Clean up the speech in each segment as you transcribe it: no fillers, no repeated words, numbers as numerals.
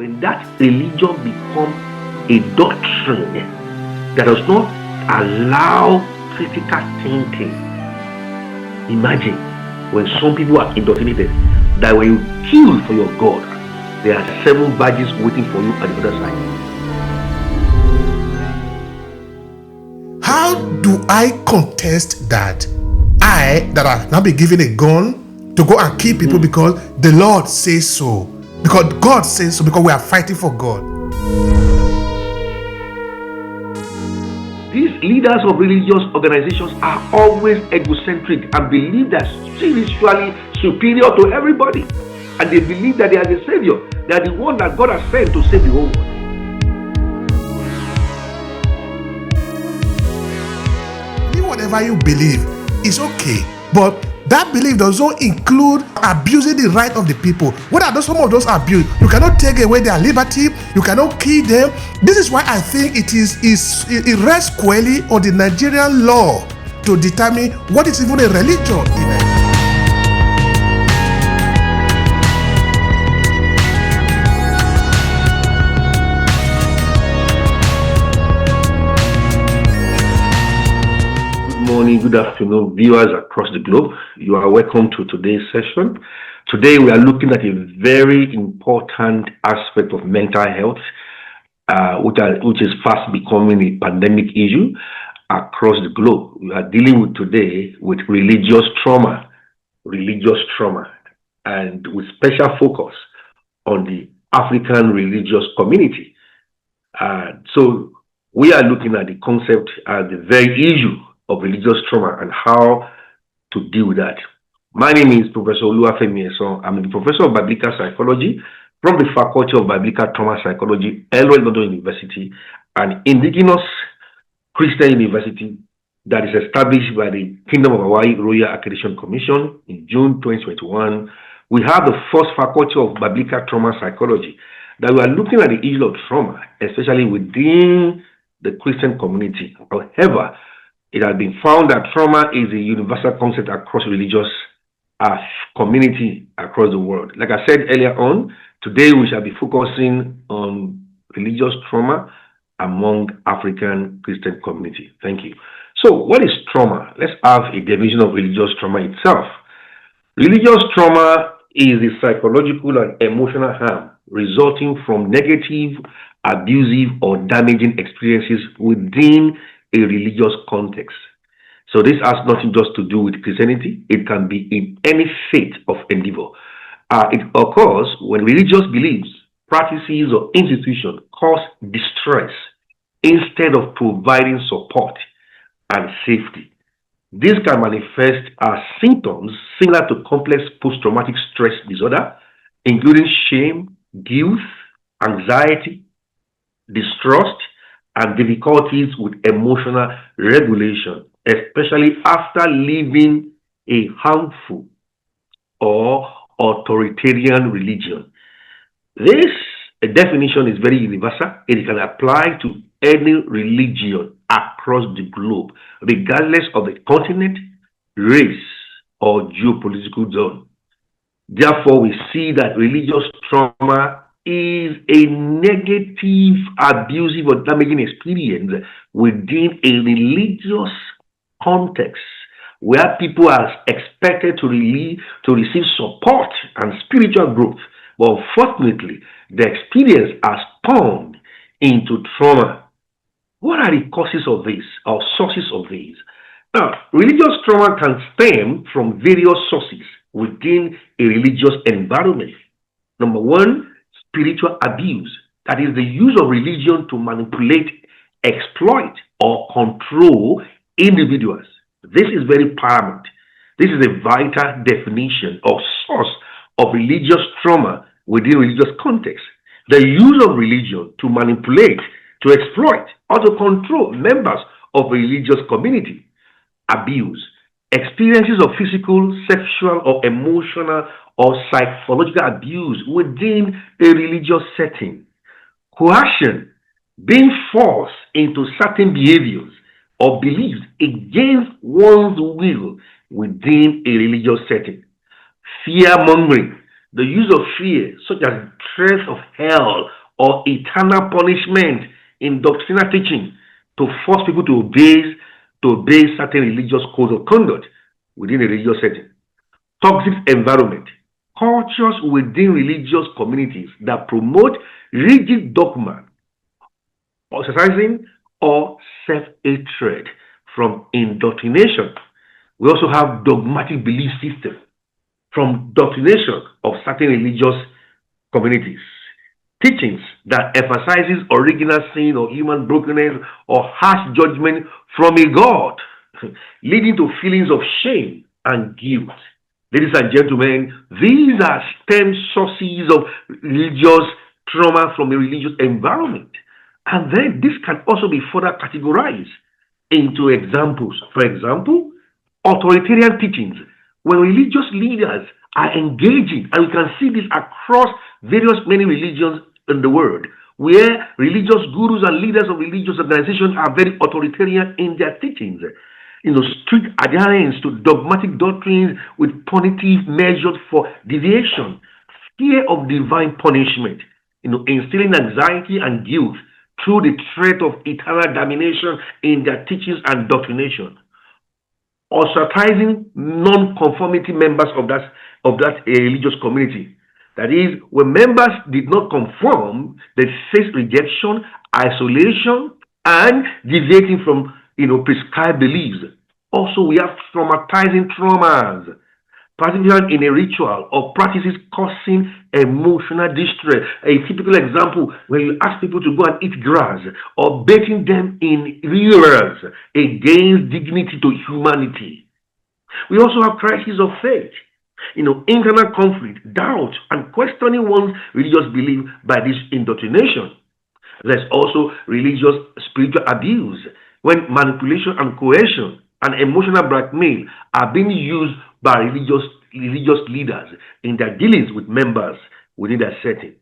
when that religion becomes a doctrine that does not allow critical thinking. Imagine when some people are indoctrinated that when you kill for your God, there are 7 virgins waiting for you at the other side. How do I contest that I have now been given a gun to go and kill people because the Lord says so? Because God says so, because we are fighting for God. These leaders of religious organizations are always egocentric and believe that spiritually superior to everybody. And they believe that they are the savior. They are the one that God has sent to save the whole world. Whatever you believe is okay, but that belief does not include abusing the right of the people. What are some of those abuse? You cannot take away their liberty. You cannot kill them. This is why I think it rests squarely on the Nigerian law to determine what is even a religion in Nigeria. Good afternoon, viewers across the globe. You are welcome to today's session. Today we are looking at a very important aspect of mental health, which is fast becoming a pandemic issue across the globe. We are dealing with today with religious trauma, and with special focus on the African religious community. So we are looking at the concept and the very issue of religious trauma and how to deal with that. My name is Professor Oluwafemi Esan. I'm the Professor of Biblical Psychology from the Faculty of Biblical Trauma Psychology, London University, an indigenous Christian university that is established by the Kingdom of Hawaii Royal Accreditation Commission in June 2021. We have the first Faculty of Biblical Trauma Psychology that we are looking at the issue of trauma, especially within the Christian community. However, it has been found that trauma is a universal concept across religious community across the world. Like I said earlier on, today we shall be focusing on religious trauma among African Christian community. Thank you. So, what is trauma? Let's have a definition of religious trauma itself. Religious trauma is the psychological and emotional harm resulting from negative, abusive, or damaging experiences within a religious context. So this has nothing just to do with Christianity. It can be in any faith of endeavor. It occurs when religious beliefs, practices, or institutions cause distress instead of providing support and safety. This can manifest as symptoms similar to complex post-traumatic stress disorder, including shame, guilt, anxiety, distrust, and difficulties with emotional regulation, especially after living a harmful or authoritarian religion. This definition is very universal. It can apply to any religion across the globe, regardless of the continent, race, or geopolitical zone. Therefore, we see that religious trauma is a negative, abusive, or damaging experience within a religious context where people are expected to receive support and spiritual growth. But unfortunately, the experience has turned into trauma. What are the causes of this or sources of this? Now, religious trauma can stem from various sources within a religious environment. Number one, spiritual abuse, that is the use of religion to manipulate, exploit, or control individuals. This is very paramount. This is a vital definition or source of religious trauma within religious context. The use of religion to manipulate, to exploit, or to control members of a religious community. Abuse, experiences of physical, sexual, or emotional or psychological abuse within a religious setting. Coercion, being forced into certain behaviors or beliefs against one's will within a religious setting. Fear mongering, the use of fear, such as threats of hell or eternal punishment in doctrinal teaching to force people to obey certain religious codes of conduct within a religious setting. Toxic environment, cultures within religious communities that promote rigid dogma, ostracizing, or self-hatred from indoctrination. We also have dogmatic belief system from doctrination of certain religious communities. Teachings that emphasizes original sin or human brokenness or harsh judgment from a God, leading to feelings of shame and guilt. Ladies and gentlemen, these are stem sources of religious trauma from a religious environment. And then this can also be further categorized into examples. For example, authoritarian teachings, when religious leaders are engaging, and we can see this across many religions in the world, where religious gurus and leaders of religious organizations are very authoritarian in their teachings. Strict adherence to dogmatic doctrines with punitive measures for deviation, fear of divine punishment, instilling anxiety and guilt through the threat of eternal damnation in their teachings and doctrination, ostracizing non-conformity members of that religious community. That is, when members did not conform, they face rejection, isolation, and deviating from prescribed beliefs. Also, we have traumatizing traumas, particularly in a ritual or practices causing emotional distress. A typical example, when you ask people to go and eat grass or bathing them in rivers against dignity to humanity. We also have crises of faith, internal conflict, doubt, and questioning one's religious belief by this indoctrination. There's also religious spiritual abuse, when manipulation and coercion and emotional blackmail are being used by religious leaders in their dealings with members within their setting.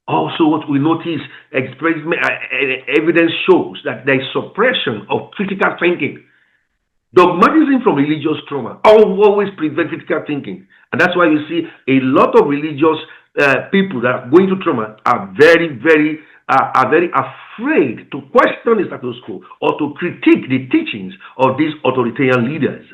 Also, what we notice, evidence shows that there is suppression of critical thinking. Dogmatism from religious trauma always prevents critical thinking. And that's why you see a lot of religious people that are going through trauma are very afraid to question the status quo or to critique the teachings of these authoritarian leaders.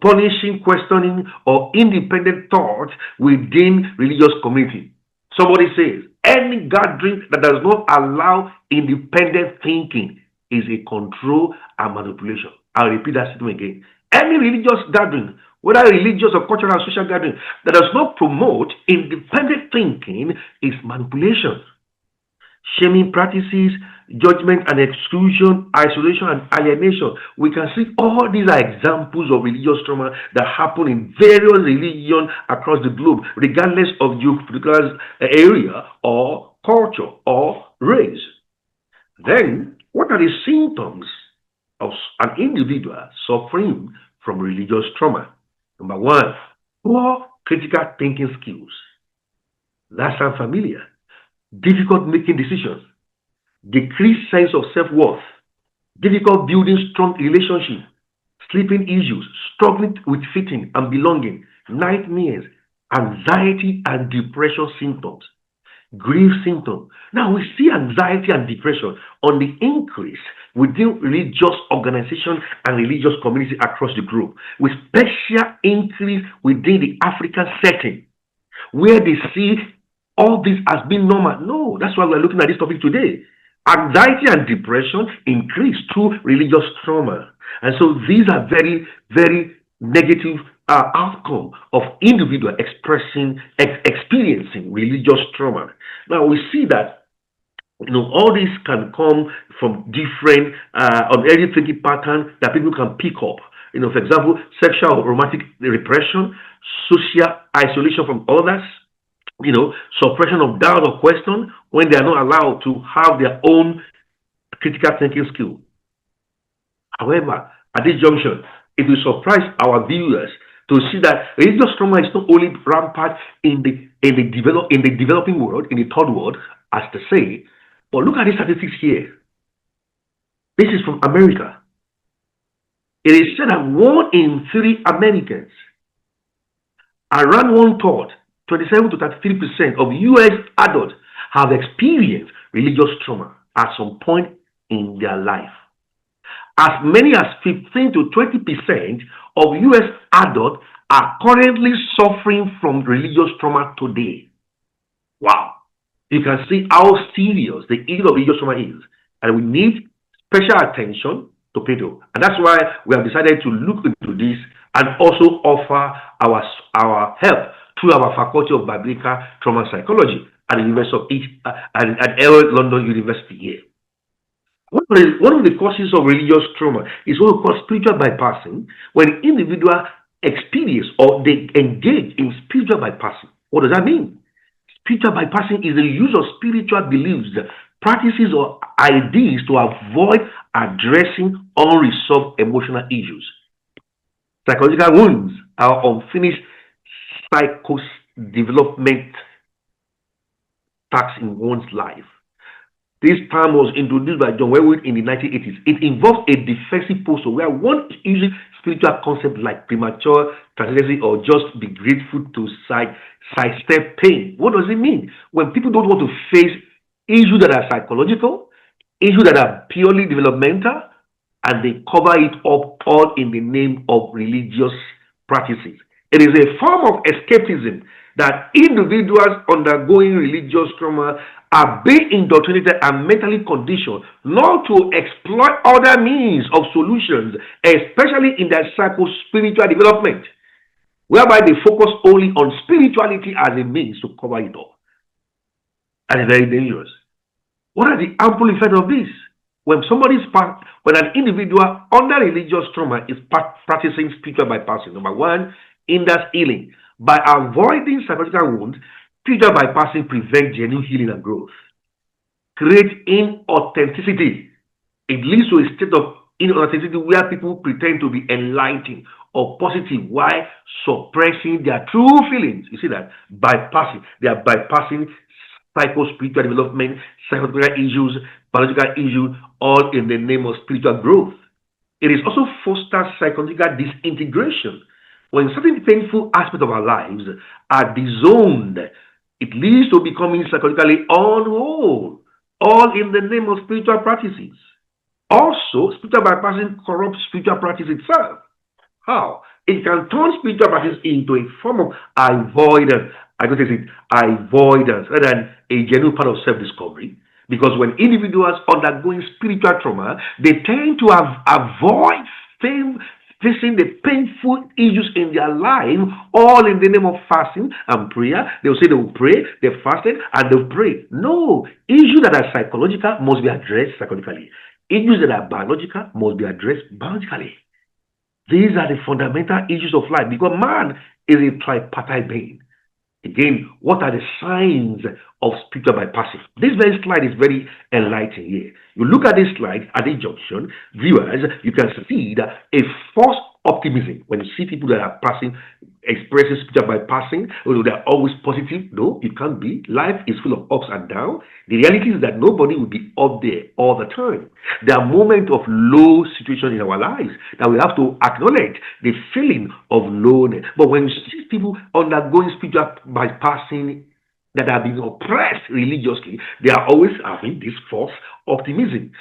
Punishing, questioning, or independent thought within religious community. Somebody says, any gathering that does not allow independent thinking is a control and manipulation. I'll repeat that statement again. Any religious gathering, whether religious or cultural or social gathering, that does not promote independent thinking is manipulation. Shaming practices, judgment and exclusion, isolation and alienation. We can see all these are examples of religious trauma that happen in various religions across the globe, regardless of geographical area or culture or race. Then, what are the symptoms of an individual suffering from religious trauma? Number one, poor critical thinking skills. That sounds familiar. Difficult making decisions, decreased sense of self-worth, difficult building strong relationships, sleeping issues, struggling with fitting and belonging, nightmares, anxiety and depression symptoms, grief symptoms. Now we see anxiety and depression on the increase within religious organizations and religious communities across the globe, with special increase within the African setting, where they see all this has been normal. No, that's why we're looking at this topic today. Anxiety and depression increase through religious trauma. And so these are very, very negative outcome of individual experiencing religious trauma. Now we see that all this can come from different early thinking patterns that people can pick up. For example, sexual or romantic repression, social isolation from others, suppression of doubt or question when they are not allowed to have their own critical thinking skill. However, at this junction, it will surprise our viewers to see that religious trauma is not only rampant in the developing world, in the third world, as they say, but look at the statistics here. This is from America. It is said that 1 in 3 Americans, around 1/3, 27 to 33% of US adults have experienced religious trauma at some point in their life. As many as 15 to 20% of US adults are currently suffering from religious trauma today. Wow. You can see how serious the issue of religious trauma is. And we need special attention to pay to. And that's why we have decided to look into this and also offer our help through our Faculty of Biblical Trauma Psychology at the University of East at London University here. One of the causes of religious trauma is what we call spiritual bypassing, when individuals experience or they engage in spiritual bypassing. What does that mean? Spiritual bypassing is the use of spiritual beliefs, practices, or ideas to avoid addressing unresolved emotional issues. Psychological wounds are unfinished psycho-development tasks in one's life. This term was introduced by John Waywood in the 1980s. It involves a defensive posture where one uses spiritual concepts like premature transcendency or just be grateful to sidestep pain. What does it mean? When people don't want to face issues that are psychological, issues that are purely developmental, and they cover it up all in the name of religious practices. It is a form of escapism that individuals undergoing religious trauma are being indoctrinated and mentally conditioned not to exploit other means of solutions, especially in their psycho-spiritual development, whereby they focus only on spirituality as a means to cover it up. And it's very dangerous. What are the harmful effects of this? When an individual under religious trauma is practicing spiritual bypassing, number one, hinders healing. By avoiding psychological wounds, spiritual bypassing prevents genuine healing and growth. Create inauthenticity. It leads to a state of inauthenticity where people pretend to be enlightened or positive while suppressing their true feelings. You see that? They are bypassing psycho-spiritual development, psychological issues, biological issues, all in the name of spiritual growth. It is also fosters psychological disintegration. When certain painful aspects of our lives are disowned, it leads to becoming psychologically unwhole, all in the name of spiritual practices. Also, spiritual bypassing corrupts spiritual practice itself. How? It can turn spiritual practice into a form of avoidance rather than a genuine part of self-discovery. Because when individuals undergoing spiritual trauma, they tend to avoid facing the painful issues in their life, all in the name of fasting and prayer. They will say they will pray, they fasted, and they'll pray. No, issues that are psychological must be addressed psychologically. Issues that are biological must be addressed biologically. These are the fundamental issues of life, because man is a tripartite being. Again, what are the signs of spiritual bypassing? This very slide is very enlightening here. You look at this slide at the junction, viewers, you can see that a false optimism when you see people that are expressing spiritual bypassing, they're always positive. No, it can't be. Life is full of ups and downs. The reality is that nobody will be up there all the time. There are moments of low situation in our lives that we have to acknowledge the feeling of lowness. But when you see people undergoing spiritual bypassing that are being oppressed religiously, they are always having this false optimism.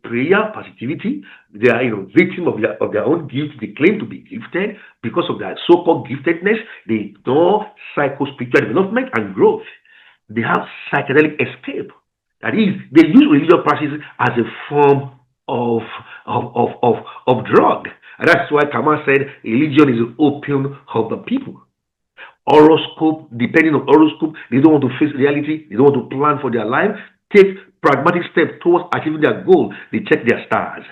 Prayer, positivity. They are, victim of their own gift. They claim to be gifted because of their so-called giftedness. They ignore psycho-spiritual development and growth. They have psychedelic escape. That is, they use religious practices as a form of drug. And that's why Kama said religion is the opium of the people. Horoscope, depending on horoscope, they don't want to face reality, they don't want to plan for their life, take pragmatic steps towards achieving their goal. They check their stars.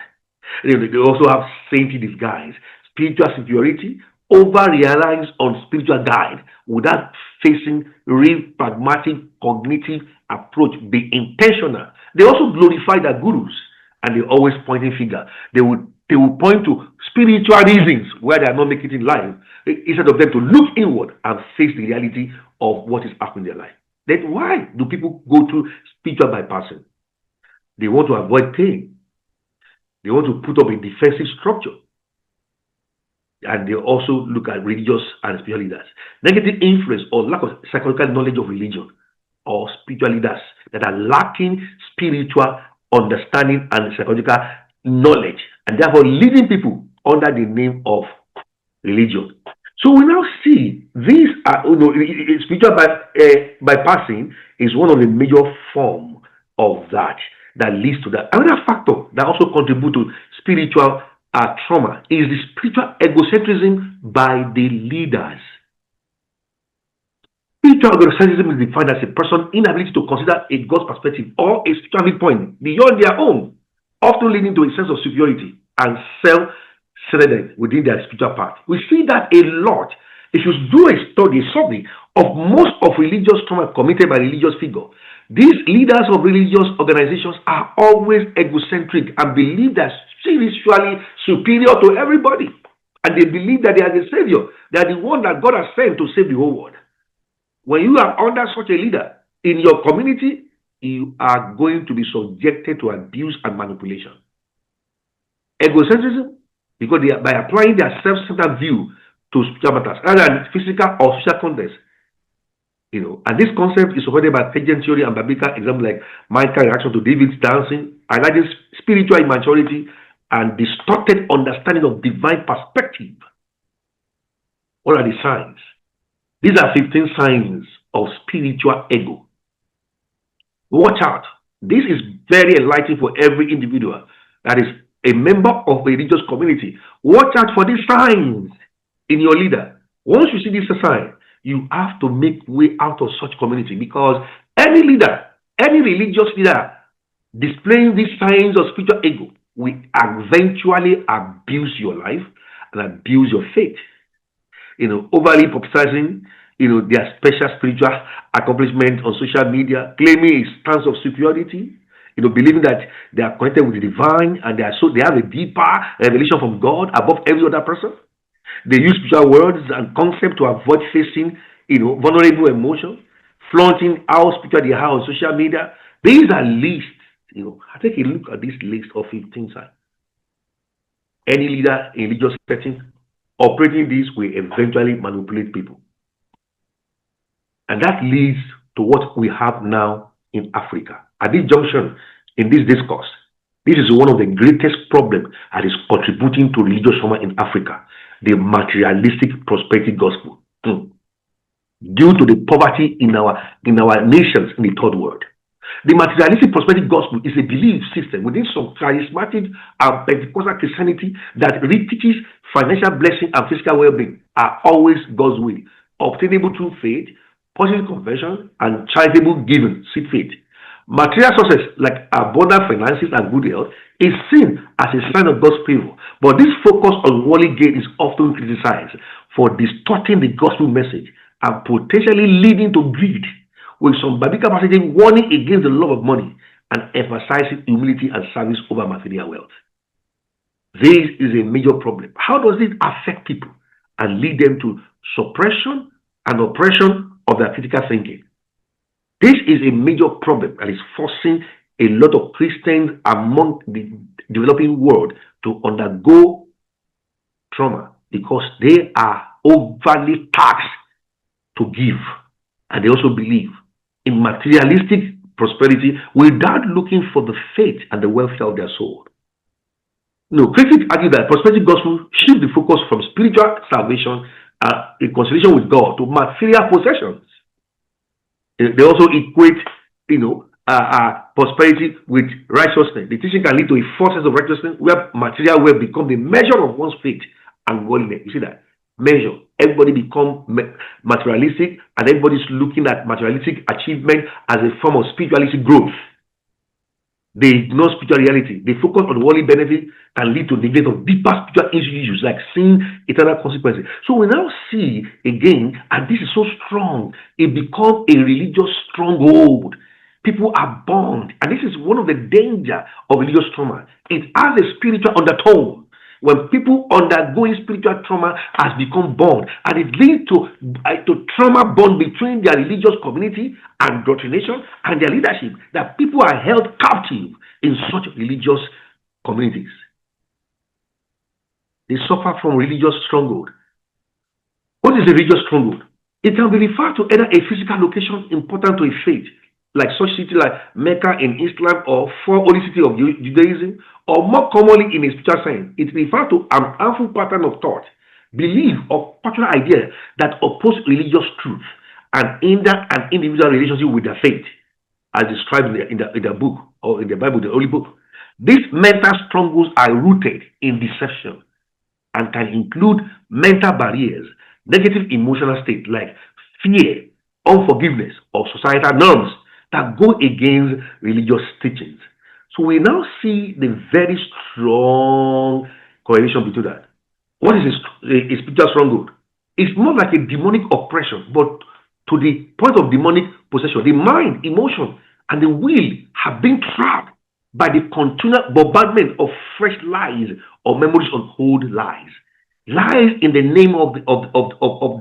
They also have saintly disguise, spiritual superiority, over-reliance on spiritual guide without facing real pragmatic cognitive approach. Be intentional. They also glorify their gurus and they always pointing finger. They will point to spiritual reasons where they are not making it in life, instead of them to look inward and face the reality of what is happening in their life. Then why do people go through spiritual bypassing? They want to avoid pain. They want to put up a defensive structure. And they also look at religious and spiritual leaders. Negative influence or lack of psychological knowledge of religion or spiritual leaders that are lacking spiritual understanding and psychological knowledge, and therefore leading people under the name of religion. So we now see these are, spiritual bypassing is one of the major form of that leads to that. Another factor that also contribute to spiritual trauma is the spiritual egocentrism by the leaders. Spiritual egocentrism is defined as a person's inability to consider a God's perspective or a spiritual viewpoint beyond their own, often leading to a sense of superiority and self-centeredness within their spiritual path. We see that a lot. If you do a survey of most of religious trauma committed by religious figures, these leaders of religious organizations are always egocentric and believe they're spiritually superior to everybody. And they believe that they are the savior. They are the one that God has sent to save the whole world. When you are under such a leader in your community, you are going to be subjected to abuse and manipulation. Egocentrism, because they are, by applying their self-centered view to spiritual matters rather than physical or social context. And this concept is supported by pagan theory and biblical examples like Michael's reaction to David's dancing, highlighting spiritual immaturity and distorted understanding of divine perspective. What are the signs? These are 15 signs of spiritual ego. Watch out. This is very enlightening for every individual that is a member of a religious community. Watch out for these signs in your leader. Once you see this sign, you have to make way out of such community, because any leader, any religious leader displaying these signs of spiritual ego will eventually abuse your life and abuse your faith. Overly publicizing, their special spiritual accomplishment on social media, claiming a stance of superiority, believing that they are connected with the divine and they have a deeper revelation from God above every other person. They use spiritual words and concepts to avoid facing, vulnerable emotions, flaunting how spiritual they are on social media. These are lists. Take a look at this list of 15 signs. Any leader in religious setting operating this will eventually manipulate people. And that leads to what we have now in Africa. At this junction, in this discourse, this is one of the greatest problems that is contributing to religious trauma in Africa, the materialistic prosperity gospel. Due to the poverty in our nations in the third world. The materialistic prosperity gospel is a belief system within some charismatic and Pentecostal Christianity that teaches financial blessing and physical well-being are always God's will, obtainable through faith, positive conversion, and charitable giving, seek faith. Material success like abundant finances and good health is seen as a sign of God's favor, but this focus on worldly gain is often criticized for distorting the gospel message and potentially leading to greed, with some biblical passages warning against the love of money and emphasizing humility and service over material wealth. This is a major problem. How does it affect people and lead them to suppression and oppression of their critical thinking? This is a major problem that is forcing a lot of Christians among the developing world to undergo trauma because they are overly taxed to give, and they also believe in materialistic prosperity without looking for the faith and the welfare of their soul. Critics argue that prosperity gospel shifts the focus from spiritual salvation and reconciliation with God to material possessions. They also equate, prosperity with righteousness. The teaching can lead to a false sense of righteousness where material wealth becomes the measure of one's faith and godliness. You see that? Measure. Everybody become materialistic, and everybody's looking at materialistic achievement as a form of spiritualistic growth. They ignore spiritual reality. They focus on worldly benefit and lead to neglect of deeper spiritual issues like sin, eternal consequences. So we now see again, and this is so strong, it becomes a religious stronghold. People are bound, and this is one of the dangers of religious trauma. It has a spiritual undertone. When people undergoing spiritual trauma has become bound, and it leads to trauma bond between their religious community and doctrination and their leadership, that people are held captive in such religious communities. They suffer from religious stronghold. What is a religious stronghold? It can be referred to either a physical location important to a faith, like such city like Mecca in Islam or four holy city of Judaism, or more commonly in a spiritual sense, it refers to an harmful pattern of thought, belief, or cultural idea that oppose religious truth and hinder an individual relationship with their faith, as described in the book or in the Bible, the Holy Book. These mental strongholds are rooted in deception and can include mental barriers, negative emotional state like fear, unforgiveness, or societal norms that go against religious teachings. So we now see the very strong correlation between that. What is a spiritual stronghold? It's more like a demonic oppression, but to the point of demonic possession. The mind, emotion, and the will have been trapped by the continual bombardment of fresh lies or memories of old lies. Lies in the name of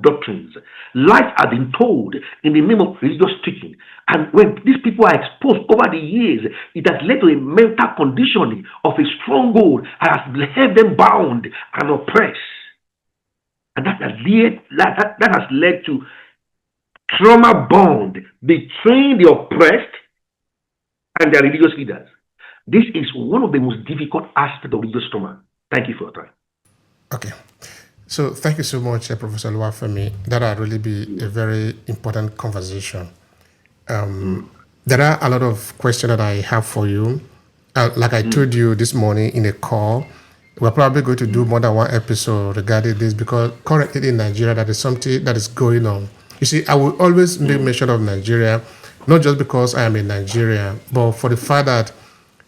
doctrines. Lies are being told in the name of religious teaching. And when these people are exposed over the years, it has led to a mental conditioning of a stronghold and has held them bound and oppressed. And that has led to trauma bond between the oppressed and their religious leaders. This is one of the most difficult aspects of religious trauma. Thank you for your time. Okay. So thank you so much, Professor Oluwafemi. That will really be a very important conversation. There are a lot of questions that I have for you. Like I told you this morning in a call, we're probably going to do more than one episode regarding this because currently in Nigeria, that is something that is going on. You see, I will always make mention of Nigeria, not just because I am in Nigeria, but for the fact that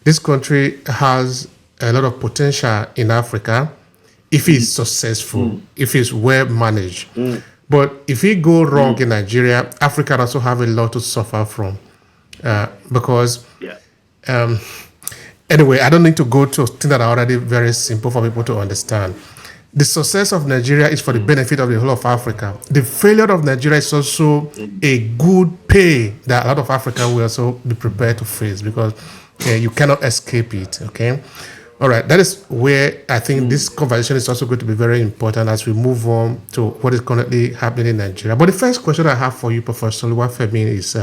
this country has a lot of potential in Africa if it's successful, if it's well managed. But if it go wrong in Nigeria, Africa also have a lot to suffer from. Because, anyway, I don't need to go to things that are already very simple for people to understand. The success of Nigeria is for the benefit of the whole of Africa. The failure of Nigeria is also a good pay that a lot of Africa will also be prepared to face because you cannot escape it, okay? All right, that is where I think this conversation is also going to be very important as we move on to what is currently happening in Nigeria. But the first question I have for you, Professor Oluwafemi, is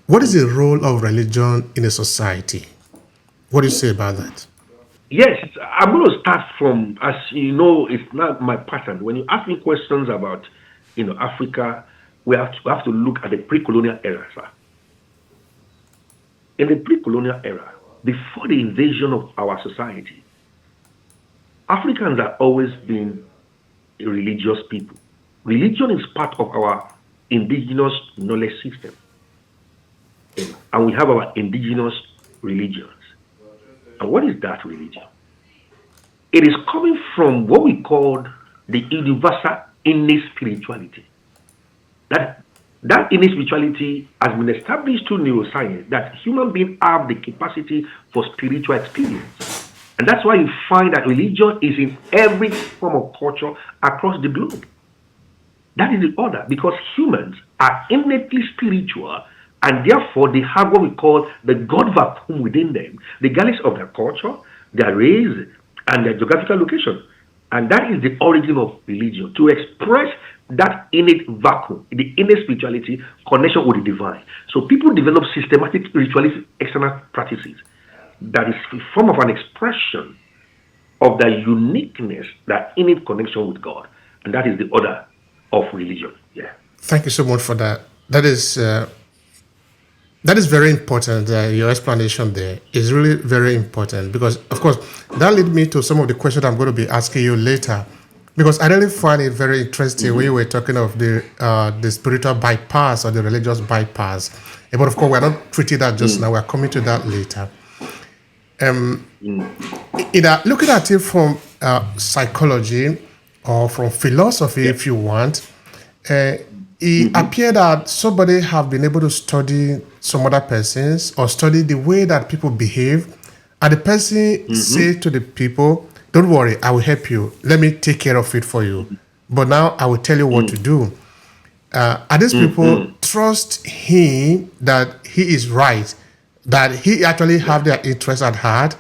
what is the role of religion in a society? What do you say about that? Yes, I'm going to start from, as you know, it's not my pattern. When you ask me questions about, Africa, we have to look at the pre-colonial era, sir. In the pre-colonial era, before the invasion of our society, Africans have always been a religious people. Religion is part of our indigenous knowledge system. And we have our indigenous religions. And what is that religion? It is coming from what we call the universal innate spirituality. That innate spirituality has been established through neuroscience that human beings have the capacity for spiritual experience. And that's why you find that religion is in every form of culture across the globe. That is the order because humans are innately spiritual and therefore they have what we call the God vacuum within them, regardless of their culture, their race, and their geographical location. And that is the origin of religion, to express that innate vacuum, the innate spirituality, connection with the divine. So people develop systematic ritualistic external practices that is a form of an expression of the uniqueness, that innate connection with God. And that is the order of religion. Yeah. Thank you so much for that. That is very important. Your explanation there is really very important because, of course, that leads me to some of the questions I'm going to be asking you later. Because I really find it very interesting when you were talking of the spiritual bypass or the religious bypass. But of course, we're not treating that just now. We're coming to that later. Looking at it from psychology or from philosophy, if you want, it appeared that somebody have been able to study some other persons or study the way that people behave, and the person say to the people, "Don't worry, I will help you. Let me take care of it for you. But now I will tell you what to do." And these people trust him that he is right, that he actually have their interest at heart.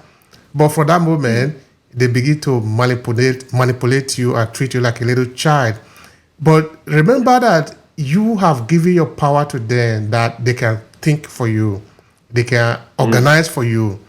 But for that moment, they begin to manipulate you and treat you like a little child. But remember that you have given your power to them, that they can think for you, they can organize for you.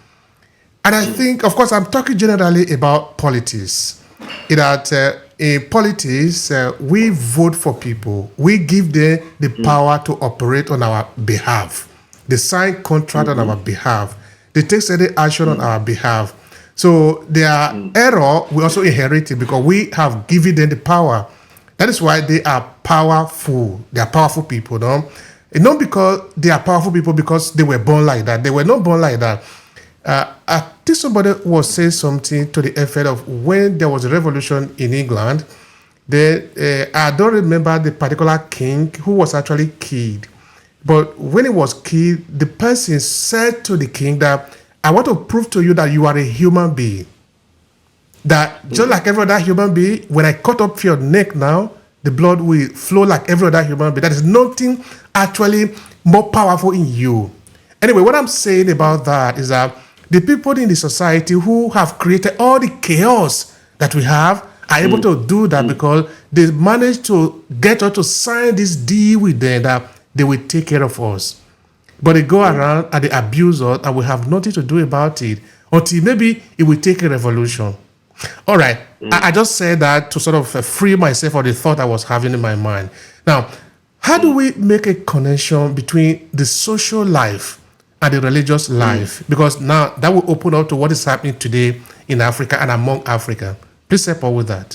And I think, of course, I'm talking generally about politics. In politics, we vote for people. We give them the power to operate on our behalf. They sign contract on our behalf. They take certain action on our behalf. So their error, we also inherit it because we have given them the power. That is why they are powerful. They are powerful people, no? And not because they are powerful people because they were born like that. They were not born like that. I think somebody was saying something to the effect of when there was a revolution in England, I don't remember the particular king who was actually killed. But when he was killed, the person said to the king that, I want to prove to you that you are a human being. That just like every other human being, when I cut off your neck now, the blood will flow like every other human being. There is nothing actually more powerful in you. Anyway, what I'm saying about that is that the people in the society who have created all the chaos that we have are able to do that because they managed to get us to sign this deal with them that they will take care of us. But they go around and they abuse us and we have nothing to do about it until maybe it will take a revolution. All right. I just said that to sort of free myself of the thought I was having in my mind. Now, how do we make a connection between the social life and the religious life? Because now that will open up to what is happening today in Africa and among Africa. Please help us with that.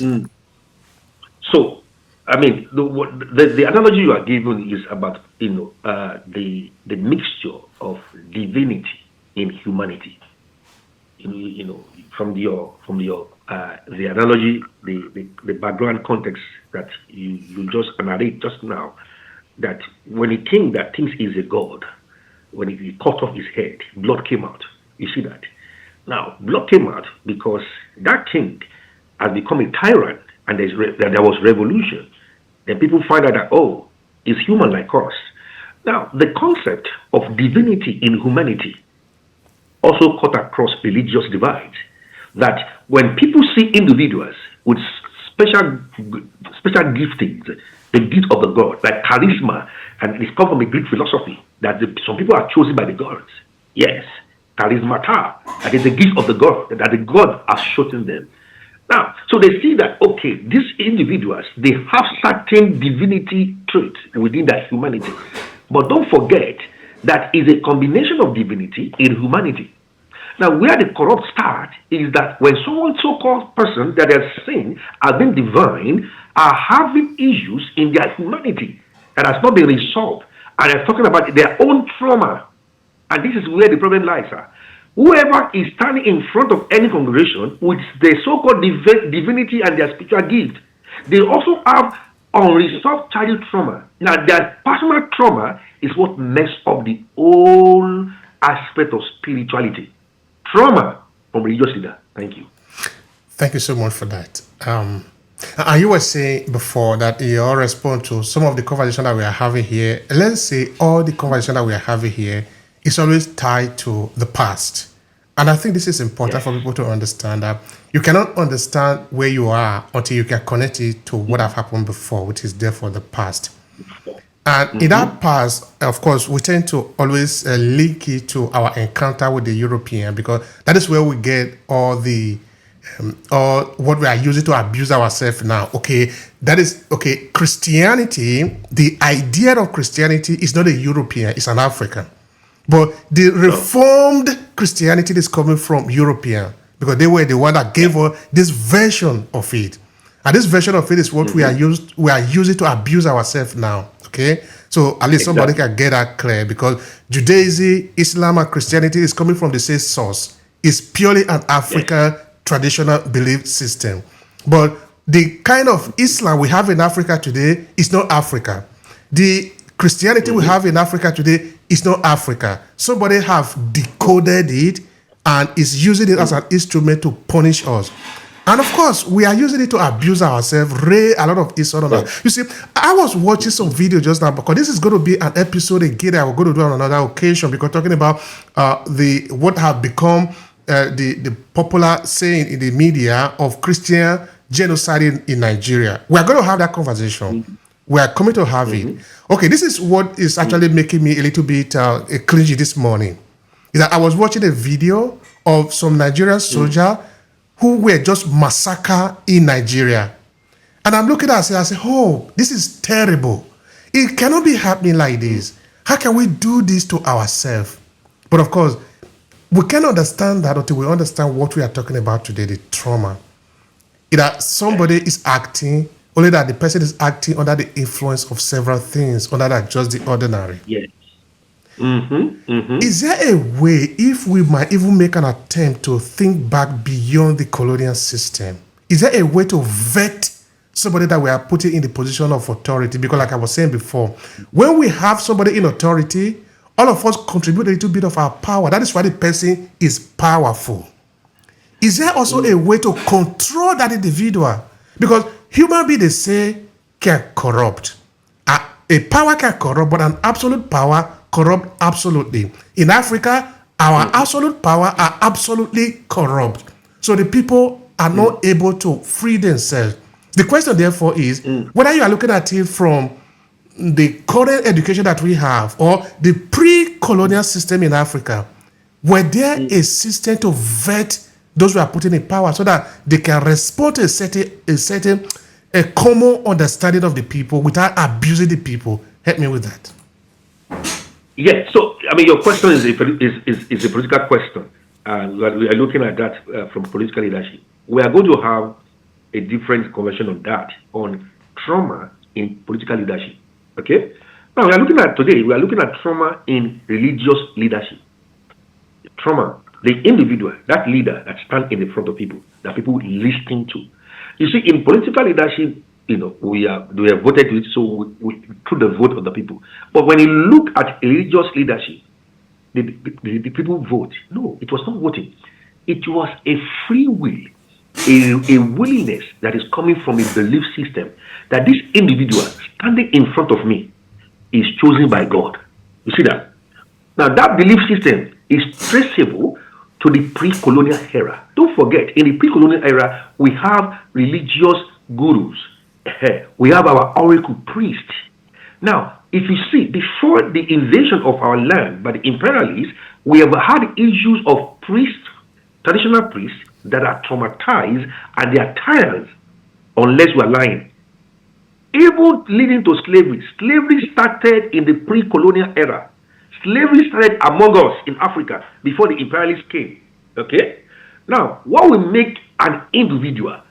So, I mean, the analogy you are giving is about, the mixture of divinity in humanity. From your the analogy, the background context that you just narrate just now, that when a king that thinks he's a god, when he cut off his head, blood came out. You see that? Now, blood came out because that king has become a tyrant, and there was revolution. Then people find out that, he's human like us. Now, the concept of divinity in humanity also cut across religious divides. That when people see individuals with special giftings, the gift of the God, like charisma, and it's come from a Greek philosophy that some people are chosen by the gods. Yes, charismata, that is the gift of the God, that the God has chosen them. Now, so they see that, okay, these individuals, they have certain divinity traits within their humanity. But don't forget that is a combination of divinity in humanity. Now, where the corrupt start is that when someone so-called person that has sinned, has been divine, are having issues in their humanity that has not been resolved, and they're talking about their own trauma. And this is where the problem lies, sir. Whoever is standing in front of any congregation with the so-called divinity and their spiritual gift, they also have unresolved childhood trauma. Now, their personal trauma is what messed up the whole aspect of spirituality. Trauma from religious leader. Thank you. Thank you so much for that. And you were saying before that in your response to some of the conversation that we are having here, let's say all the conversation that we are having here is always tied to the past. And I think this is important for people to understand that you cannot understand where you are until you can connect it to what have happened before, which is therefore the past. And in that past, of course, we tend to always link it to our encounter with the European, because that is where we get all what we are using to abuse ourselves now. Okay, that is, Christianity, the idea of Christianity is not a European, it's an African. But the Reformed Christianity is coming from European, because they were the one that gave us this version of it. And this version of it is what we are using to abuse ourselves now. Okay, so at least somebody can get that clear, because Judaism, Islam, and Christianity is coming from the same source. It's purely an African traditional belief system. But the kind of Islam we have in Africa today is not Africa. The Christianity we have in Africa today is not Africa. Somebody have decoded it and is using it as an instrument to punish us. And of course, we are using it to abuse ourselves, raise a lot of insult on us. You see, I was watching some video just now, because this is going to be an episode again that we're going to do on another occasion, because talking about what have become the popular saying in the media of Christian genocide in Nigeria. We are going to have that conversation. We are coming to have it. Okay, this is what is actually making me a little bit cringy this morning. Is that I was watching a video of some Nigerian soldiers who were just massacred in Nigeria. And I'm looking at it and I say, oh, this is terrible. It cannot be happening like this. How can we do this to ourselves? But of course, we can't understand that until we understand what we are talking about today, the trauma. That somebody is acting, only that the person is acting under the influence of several things, other than just the ordinary. Yes. Is there a way, if we might even make an attempt to think back beyond the colonial system, is there a way to vet somebody that we are putting in the position of authority? Because like I was saying before, when we have somebody in authority, all of us contribute a little bit of our power. That is why the person is powerful. Is there also a way to control that individual? Because human beings, they say, can corrupt. A power can corrupt, but an absolute power corrupt absolutely. In Africa, our absolute power are absolutely corrupt. So the people are not able to free themselves. The question, therefore, is whether you are looking at it from the current education that we have or the pre-colonial system in Africa, were there a system to vet those who are putting in power so that they can respond to a common understanding of the people without abusing the people? Help me with that. Yes. So, I mean, your question is a political question. We are looking at that from political leadership. We are going to have a different conversation on that, on trauma in political leadership. Okay? Now, we are looking at trauma in religious leadership. Trauma, the individual, that leader that stands in the front of people, that people listen to. You see, in political leadership, we are voted to it, so we through the vote of the people. But when you look at religious leadership, the people vote. No, it was not voting. It was a free will, a willingness that is coming from a belief system that this individual standing in front of me is chosen by God. You see that? Now, that belief system is traceable to the pre-colonial era. Don't forget, in the pre-colonial era, we have religious gurus. We have our oracle priests. Now, if you see, before the invasion of our land by the imperialists, we have had issues of priests, traditional priests, that are traumatized and they are tired unless we are lying. Even leading to slavery. Slavery started in the pre-colonial era. Slavery started among us in Africa before the imperialists came. Okay? Now, what will make an individual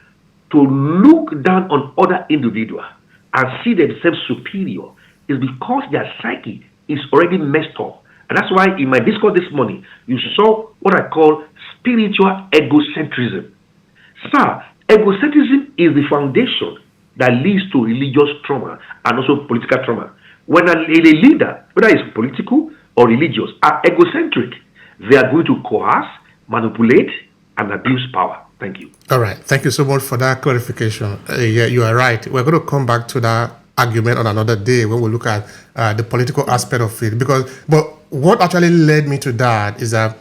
to look down on other individuals and see themselves superior is because their psyche is already messed up. And that's why in my discourse this morning, you saw what I call spiritual egocentrism. Sir, egocentrism is the foundation that leads to religious trauma and also political trauma. When a leader, whether it's political or religious, are egocentric, they are going to coerce, manipulate, and abuse power. Thank you. All right. Thank you so much for that clarification. Yeah, you are right. We're going to come back to that argument on another day when we look at the political aspect of it. But what actually led me to that is that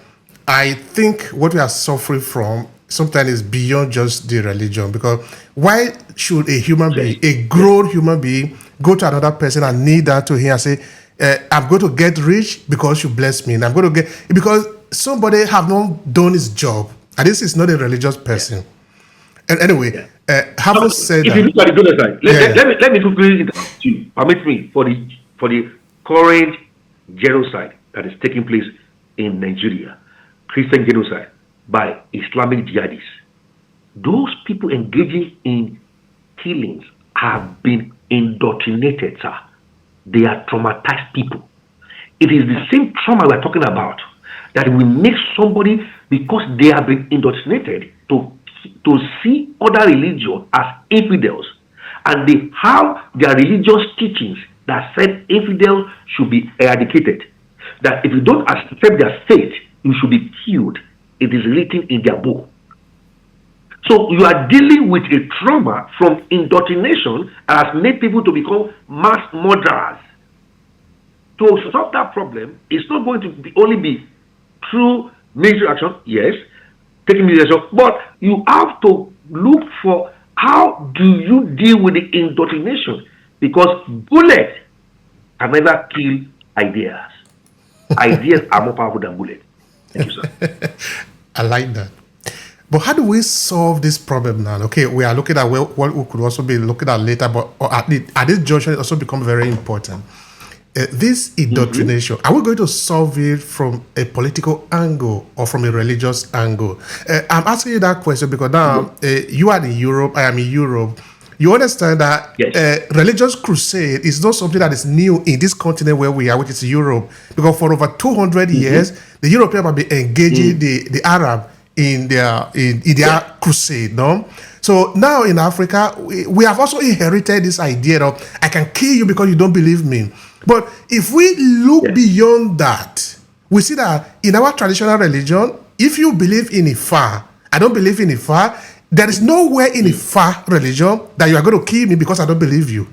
I think what we are suffering from sometimes is beyond just the religion. Because why should a human being, a grown human being, go to another person and kneel down to him and say, I'm going to get rich because you bless me. And I'm going to get, because somebody have not done his job. And this is not a religious person. And anyway, having said if that, you look at the good side, let me quickly interrupt you. Permit me for the current genocide that is taking place in Nigeria, Christian genocide by Islamic jihadists. Those people engaging in killings have been indoctrinated, sir. They are traumatized people. It is the same trauma we're talking about that will make somebody, because they have been indoctrinated to see other religions as infidels, and they have their religious teachings that said infidels should be eradicated, that if you don't accept their faith, you should be killed. It is written in their book. So you are dealing with a trauma from indoctrination that has made people to become mass murderers. To solve that problem, it's not going to only be through military action, yes, taking mediation, but you have to look for how do you deal with the indoctrination, because bullets can never kill ideas. Ideas are more powerful than bullets. Thank you, sir. I like that. But how do we solve this problem now? Okay, we are looking at what we could also be looking at later, but at this junction, it also becomes very important. This indoctrination, are we going to solve it from a political angle or from a religious angle? I'm asking you that question because now you are in Europe, I am in Europe. You understand that religious crusade is not something that is new in this continent where we are, which is Europe. Because for over 200 years, the Europeans have been engaging the Arab in their crusade, no? So now in Africa, we have also inherited this idea of I can kill you because you don't believe me. But if we look beyond that, we see that in our traditional religion, if you believe in Ifa, I don't believe in Ifa, there is nowhere in Ifa religion that you are going to kill me because I don't believe you.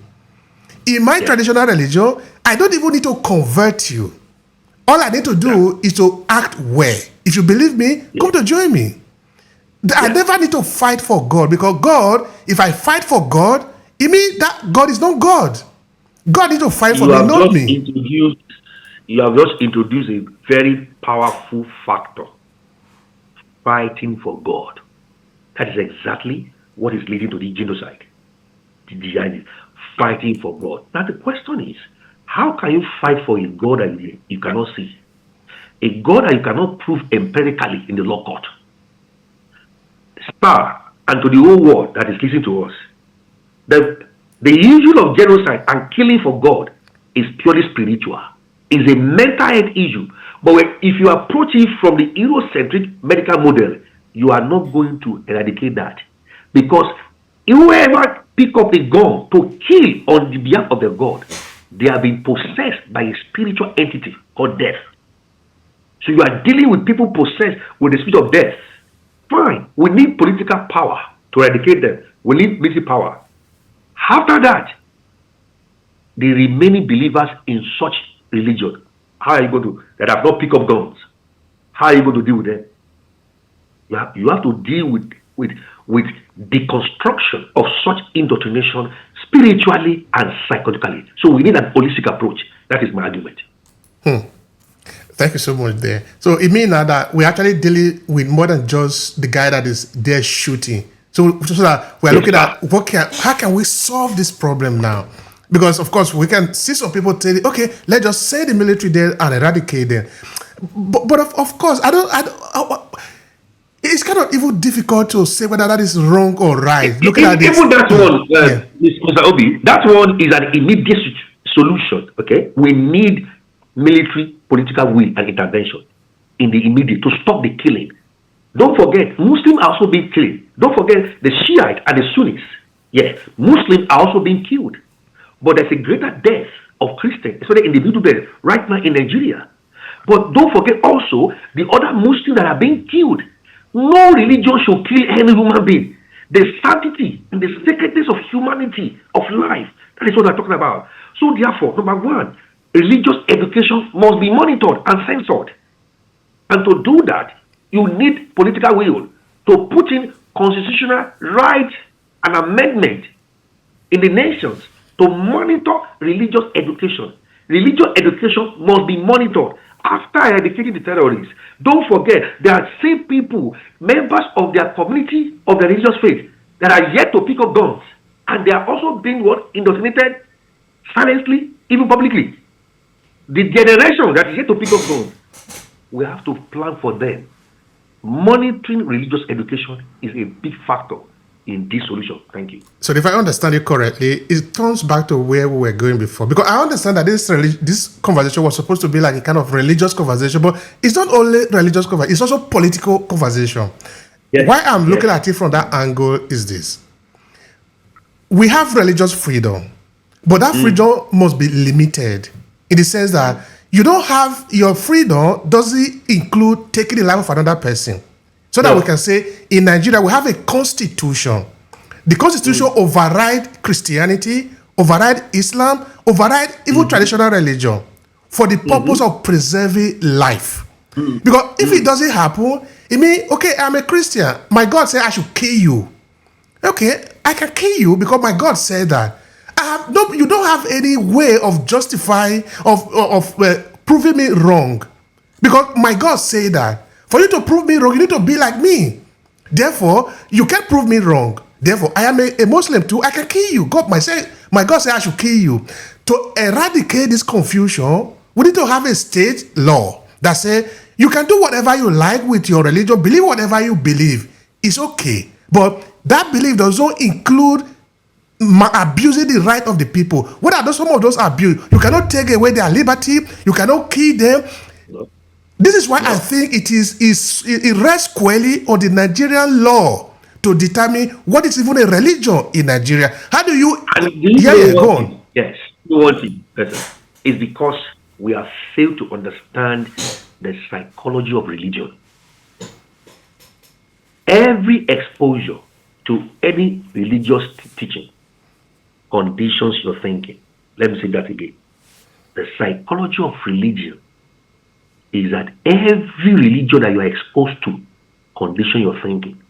In my traditional religion, I don't even need to convert you. All I need to do is to act well. If you believe me, come to join me. I never need to fight for God, because God, if I fight for God, it means that God is not God. God needs to fight for me, not me. You have just introduced a very powerful factor. Fighting for God. That is exactly what is leading to the genocide. The fighting for God. Now the question is, how can you fight for a God that you cannot see? A God that you cannot prove empirically in the law court. And to the whole world that is listening to us, the issue of genocide and killing for God is purely spiritual. It's a mental health issue. But if you approach it from the Eurocentric medical model, you are not going to eradicate that. Because whoever pick up a gun to kill on the behalf of the God, they have been possessed by a spiritual entity called death. So you are dealing with people possessed with the spirit of death. Fine. We need political power to eradicate them. We need military power. After that, the remaining believers in such religion, how are you going to, that have not picked up guns, how are you going to deal with them? You have to deal with deconstruction of such indoctrination spiritually and psychologically. So we need an holistic approach. That is my argument. Thank you so much there. So it means now that we're actually dealing with more than just the guy that is there shooting. So that we're looking at how can we solve this problem now? Because of course we can see some people tell, okay, let's just say the military there and eradicate them. But of course, it's kind of even difficult to say whether that is wrong or right. Looking at this, even that one, Mr. Obi, that one is an immediate solution. Okay, we need military political will and intervention in the immediate to stop the killing. Don't forget, Muslims are also being killed. Don't forget the Shiite and the Sunnis. Yes, Muslims are also being killed. But there's a greater death of Christians, especially individual death, right now in Nigeria. But don't forget also the other Muslims that are being killed. No religion should kill any human being. The sanctity and the sacredness of humanity, of life, that is what I'm talking about. So therefore, number one, religious education must be monitored and censored. And to do that, you need political will to put in constitutional rights and amendment in the nations to monitor religious education. Religious education must be monitored after eradicating the terrorists. Don't forget, there are same people, members of their community of the religious faith, that are yet to pick up guns. And they are also being indoctrinated silently, even publicly. The generation that is yet to pick up guns, we have to plan for them. Monitoring religious education is a big factor in this solution. Thank you. So if I understand it correctly, it turns back to where we were going before. Because I understand that this conversation was supposed to be like a kind of religious conversation, but it's not only religious conversation, it's also political conversation. Yes. Why I'm looking at it from that angle is this. We have religious freedom, but that freedom must be limited in the sense that you don't have your freedom doesn't include taking the life of another person. So that we can say in Nigeria we have a constitution. The constitution override Christianity, override Islam, override even traditional religion for the purpose of preserving life. Because if it doesn't happen, It means, okay, I'm a Christian. My God said I should kill you. Okay, I can kill you because my God said that. You don't have any way of justifying, of proving me wrong. Because my God said that. For you to prove me wrong, you need to be like me. Therefore, you can't prove me wrong. Therefore, I am a Muslim too. I can kill you. My God said I should kill you. To eradicate this confusion, we need to have a state law that says you can do whatever you like with your religion, believe whatever you believe. It's okay. But that belief does not include abusing the right of the people. What are some of those abuse? You cannot take away their liberty. You cannot kill them. No. This is why I think it rests squarely on the Nigerian law to determine what is even a religion in Nigeria. How do you? Go on. Yes, you want it better. It's because we have failed to understand the psychology of religion. Every exposure to any religious teaching conditions your thinking. Let me say that again. The psychology of religion is that every religion that you are exposed to condition your thinking.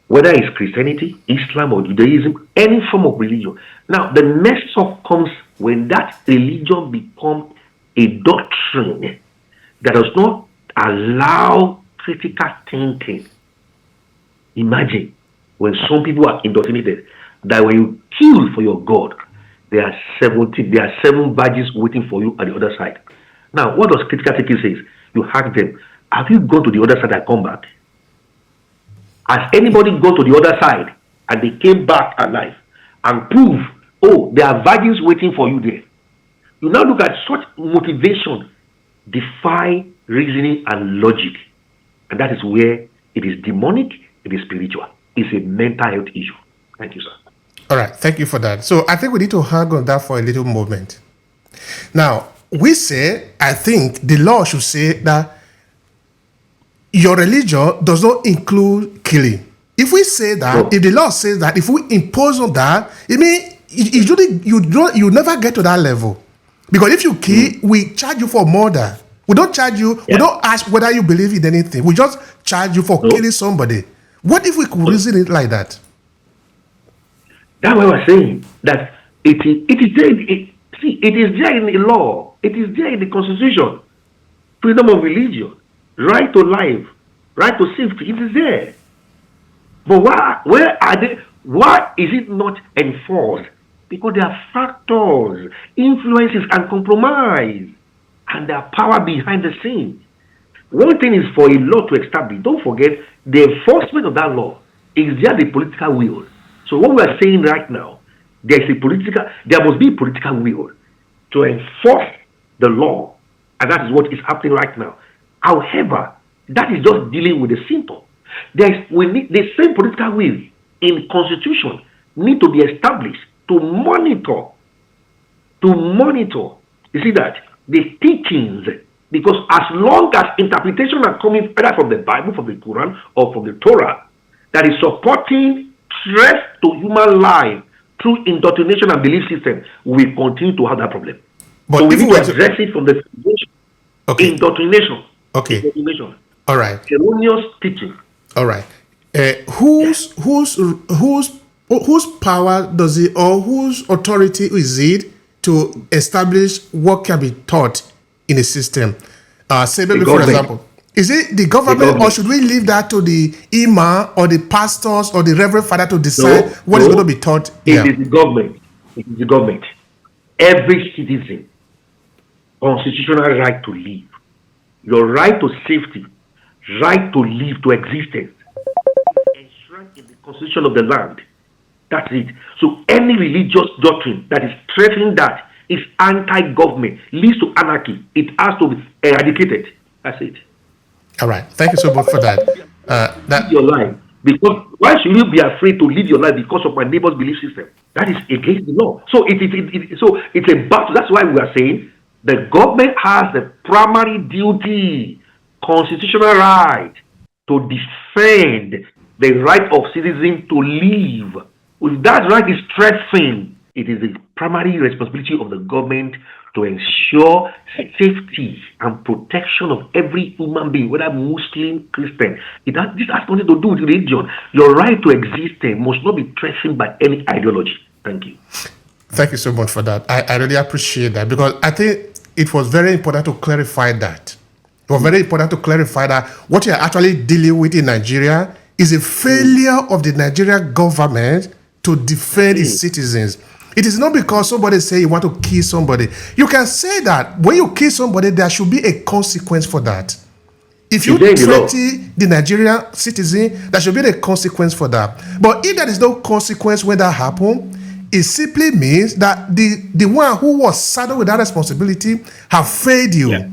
Whether it's Christianity, Islam, or Judaism, any form of religion. Now, the mess up comes when that religion becomes a doctrine that does not allow critical thinking. Imagine when some people are indoctrinated that when you kill for your God, there are 7 badges waiting for you at the other side. Now, what does critical thinking say? You ask them, have you gone to the other side and come back? Has anybody gone to the other side and they came back alive and prove, oh, there are virgins waiting for you there? You now look at such motivation, defy reasoning and logic. And that is where it is demonic, it is spiritual. It's a mental health issue. Thank you, sir. All right, thank you for that. So I think we need to hang on that for a little moment. Now, I think the law should say that your religion does not include killing. If we say that, if the law says that, if we impose on that, it means you never get to that level. Because if you kill, we charge you for murder. We don't charge you, we don't ask whether you believe in anything. We just charge you for killing somebody. What if we could reason it like that? That's why we're saying that it is there in the law. It is there in the Constitution. Freedom of religion, right to life, right to safety. It is there. But where are they? Why is it not enforced? Because there are factors, influences, and compromise, and there are power behind the scenes. One thing is for a law to establish. Don't forget, the enforcement of that law is just the political will. So what we are saying right now, there must be political will to enforce the law, and that is what is happening right now. However, that is just dealing with the symptom. We need the same political will in constitution need to be established to monitor. You see that the teachings, because as long as interpretation are coming either from the Bible, from the Quran, or from the Torah, that is supporting threat to human life through indoctrination and belief system, we continue to have that problem. But so we need to address it from the foundation. Okay. Indoctrination. Okay. Indoctrination. All right. Erroneous teaching. All right. Whose power does it, or whose authority is it to establish what can be taught in a system? Say maybe, for example, is it the government, or should we leave that to the imam or the pastors or the reverend father to decide what is going to be taught? It is the government. It is the government. Every citizen, constitutional right to live, your right to safety, right to live, to existence, enshrined in the constitution of the land. That's it. So any religious doctrine that is threatening that is anti-government, leads to anarchy. It has to be eradicated. That's it. All right. Thank you so much for that. Live your life. Because why should you be afraid to live your life because of my neighbor's belief system? That is against the law. So it's a battle. That's why we are saying the government has the primary duty, constitutional right, to defend the right of citizens to live. If that right is threatened, it is the primary responsibility of the government to ensure safety and protection of every human being, whether Muslim, Christian. This has nothing to do with religion. Your right to exist must not be threatened by any ideology. Thank you. Thank you so much for that. I really appreciate that, because I think it was very important to clarify that. It was very important to clarify that what you're actually dealing with in Nigeria is a failure of the Nigerian government to defend its citizens. It is not because somebody say you want to kill somebody. You can say that when you kill somebody, there should be a consequence for that. If you threaten the Nigerian citizen, there should be a consequence for that. But if there is no consequence when that happens, it simply means that the one who was saddled with that responsibility have failed you. Yeah.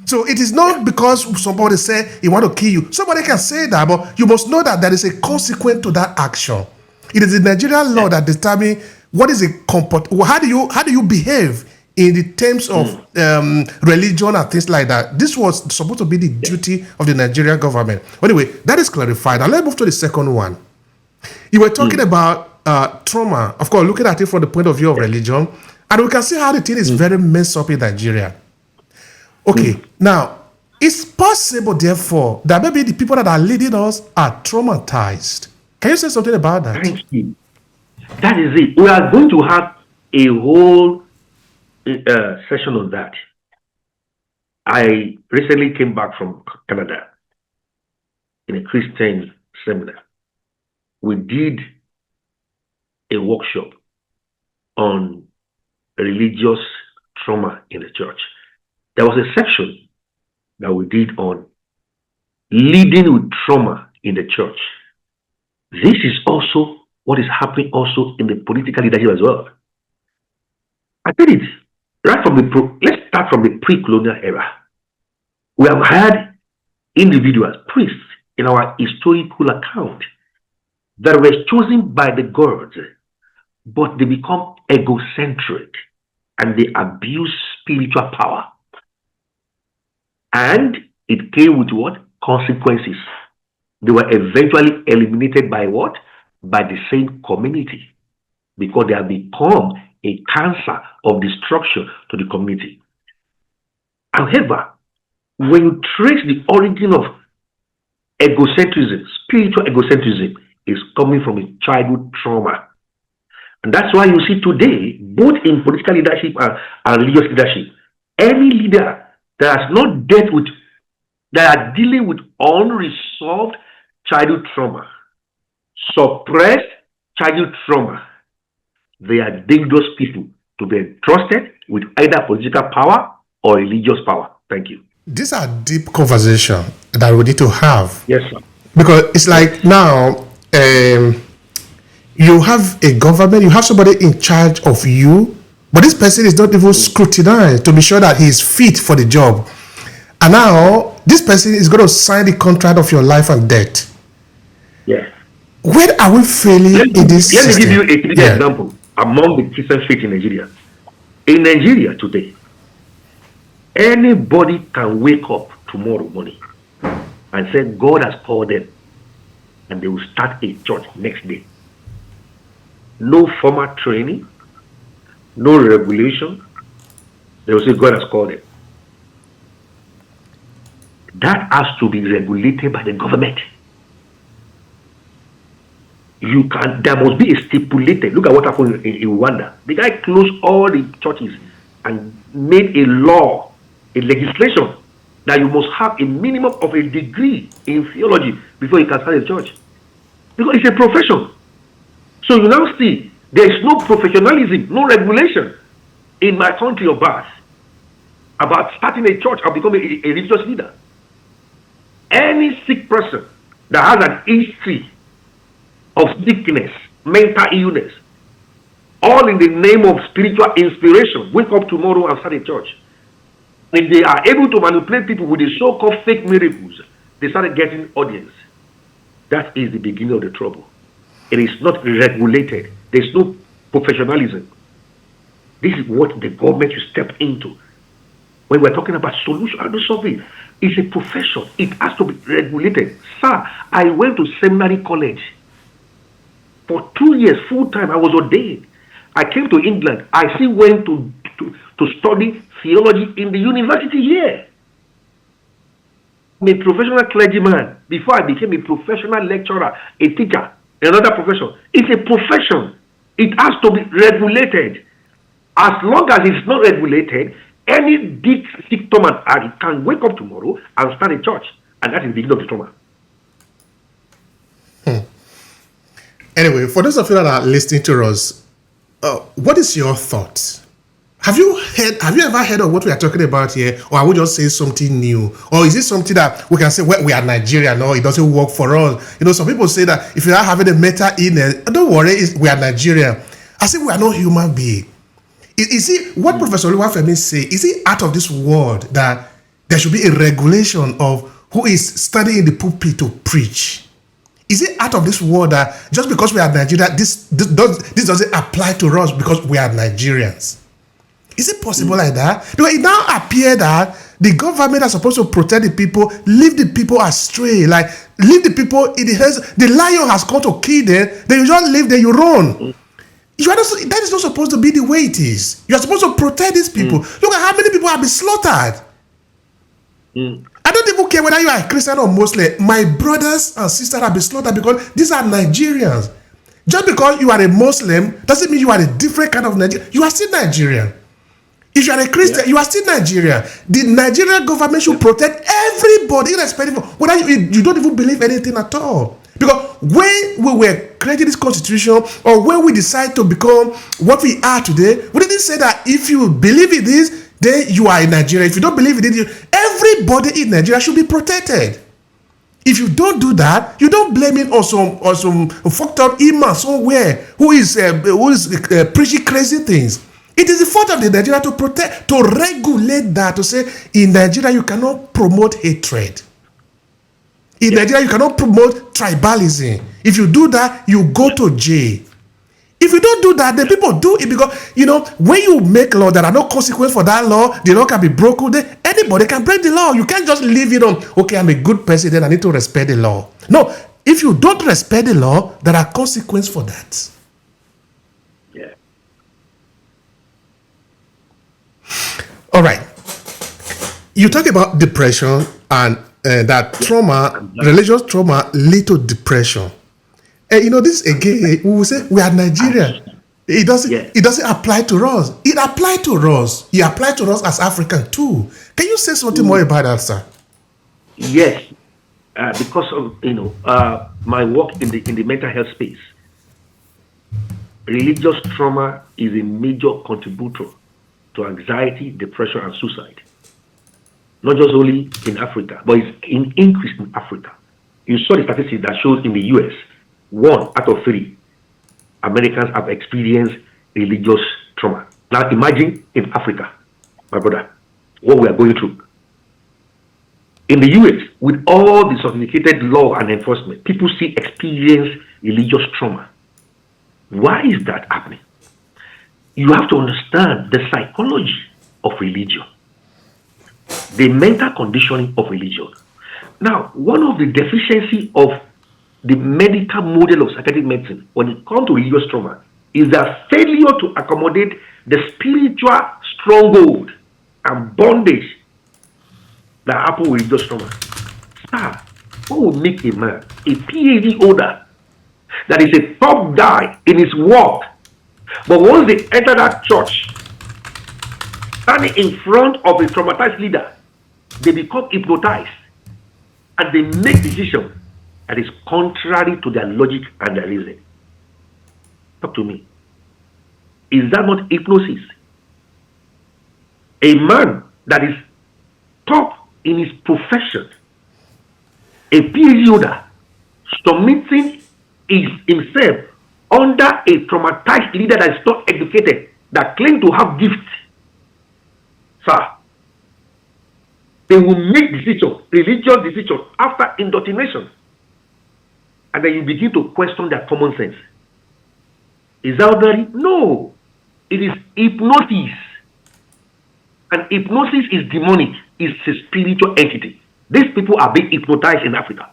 So it is not because somebody say he want to kill you. Somebody can say that, but you must know that there is a consequence to that action. It is the Nigerian law that determines what is a how do you behave in the terms of religion and things like that. This was supposed to be the duty of the Nigerian government. Anyway, that is clarified. Now let's move to the second one. You were talking about trauma, of course, looking at it from the point of view of religion, and we can see how the thing is very messed up in Nigeria. Okay, now, it's possible, therefore, that maybe the people that are leading us are traumatized. Can you say something about that? Thank you. That is it. We are going to have a whole session on that. I recently came back from Canada in a Christian seminar. We did a workshop on religious trauma in the church. There was a section that we did on leading with trauma in the church. This is also what is happening also in the political leadership as well. I did it right from let's start from the pre-colonial era. We have had individuals, priests, in our historical account that were chosen by the gods, but they become egocentric and they abuse spiritual power. And it came with what? Consequences. They were eventually eliminated by what? By the same community, because they have become a cancer of destruction to the community. However, when you trace the origin of egocentrism, spiritual egocentrism is coming from a childhood trauma. And that's why you see today, both in political leadership and religious leadership, any leader that has not dealt with, that are dealing with unresolved childhood trauma, suppressed childhood trauma, they are dangerous people to be entrusted with either political power or religious power. Thank you. These are deep conversations that we need to have. Yes, sir. Because it's like now, you have a government, you have somebody in charge of you, but this person is not even scrutinized to be sure that he is fit for the job. And now, this person is going to sign the contract of your life and death. Yeah. Where are we failing in this system? Let me give you a clear example among the Christian faith in Nigeria. In Nigeria today, anybody can wake up tomorrow morning and say God has called them, and they will start a church next day. No formal training, no regulation. They will say God has called them. That has to be regulated by the government. There must be a stipulated. Look at what happened in Rwanda. The guy closed all the churches and made a law, a legislation, that you must have a minimum of a degree in theology before you can start a church. Because it's a profession. So you now see, there is no professionalism, no regulation in my country of birth about starting a church or becoming a religious leader. Any sick person that has an history of sickness, mental illness, all in the name of spiritual inspiration, wake up tomorrow and start a church. If they are able to manipulate people with the so-called fake miracles, they started getting audience. That is the beginning of the trouble. It is not regulated. There is no professionalism. This is what the government should step into. When we're talking about solution and solving, it's a profession. It has to be regulated. Sir, I went to seminary college. For 2 years, full time, I was ordained. I came to England. I still went to to study theology in the university here. I'm a professional clergyman before I became a professional lecturer, a teacher, another profession. It's a profession. It has to be regulated. As long as it's not regulated, any sick Thomas can wake up tomorrow and start a church. And that is the beginning of the trauma. Anyway, for those of you that are listening to us, what is your thoughts? Have you ever heard of what we are talking about here? Or are we just saying something new? Or is it something that we can say, well, we are Nigerian, no, it doesn't work for us? Some people say that if you are having a mental illness, don't worry, we are Nigerian. I say we are not human beings. Is it what Professor Oluwafemi say? Is it out of this world that there should be a regulation of who is standing in the pulpit to preach? Is it out of this world that just because we are Nigerian, this doesn't apply to us because we are Nigerians? Is it possible like that? Because it now appears that the government are supposed to protect the people, leave the people astray, like leave the people in the hands. The lion has come to kill them, then you just leave them, you run. That is not supposed to be the way it is. You are supposed to protect these people. Look at how many people have been slaughtered. I don't even care whether you are a Christian or Muslim. My brothers and sisters have been slaughtered because these are Nigerians. Just because you are a Muslim doesn't mean you are a different kind of Nigerian. You are still Nigerian. If you are a Christian, you are still Nigerian. The Nigerian government should protect everybody, irrespective of whether you don't even believe anything at all. Because when we were creating this constitution, or when we decide to become what we are today, we didn't say that if you believe in this, then you are in Nigeria. If you don't believe in it, everybody in Nigeria should be protected. If you don't do that, you don't blame it on some fucked up imam somewhere who is preaching crazy things. It is the fault of the Nigeria to protect, to regulate that, to say in Nigeria you cannot promote hatred. In Nigeria you cannot promote tribalism. If you do that, you go to jail. If you don't do that, then people do it because, when you make law, there are no consequences for that law. The law can be broken. Then anybody can break the law. You can't just leave it on, okay, I'm a good person, then I need to respect the law. No, if you don't respect the law, there are consequences for that. Yeah. All right. You talk about depression and that trauma, religious trauma lead to depression. And this again, we will say we are Nigerian. It doesn't apply to us. It applies to us. It applies to us as African too. Can you say something more about that, sir? Yes, because of my work in the mental health space, religious trauma is a major contributor to anxiety, depression, and suicide. Not just only in Africa, but it's increased in Africa. You saw the statistics that shows in the US, 1 out of 3 Americans have experienced religious trauma. Now imagine in Africa, my brother, what we are going through. In the US, with all the sophisticated law and enforcement, people still experience religious trauma. Why is that happening? You have to understand the psychology of religion, the mental conditioning of religion. Now, one of the deficiencies of the medical model of psychiatric medicine when it comes to religious trauma is the failure to accommodate the spiritual stronghold and bondage that happen with religious trauma. Sir, what would make a man, a PhD holder, that is a top guy in his work, but once they enter that church, standing in front of a traumatized leader, they become hypnotized and they make decisions that is contrary to their logic and their reason? Talk to me. Is that not hypnosis? A man that is top in his profession, a PhD holder, submitting himself under a traumatized leader that is not educated, that claims to have gifts, sir, they will make decisions, religious decisions, after indoctrination. And then you begin to question their common sense. Is that ordinary? No. It is hypnosis. And hypnosis is demonic. It's a spiritual entity. These people are being hypnotized in Africa.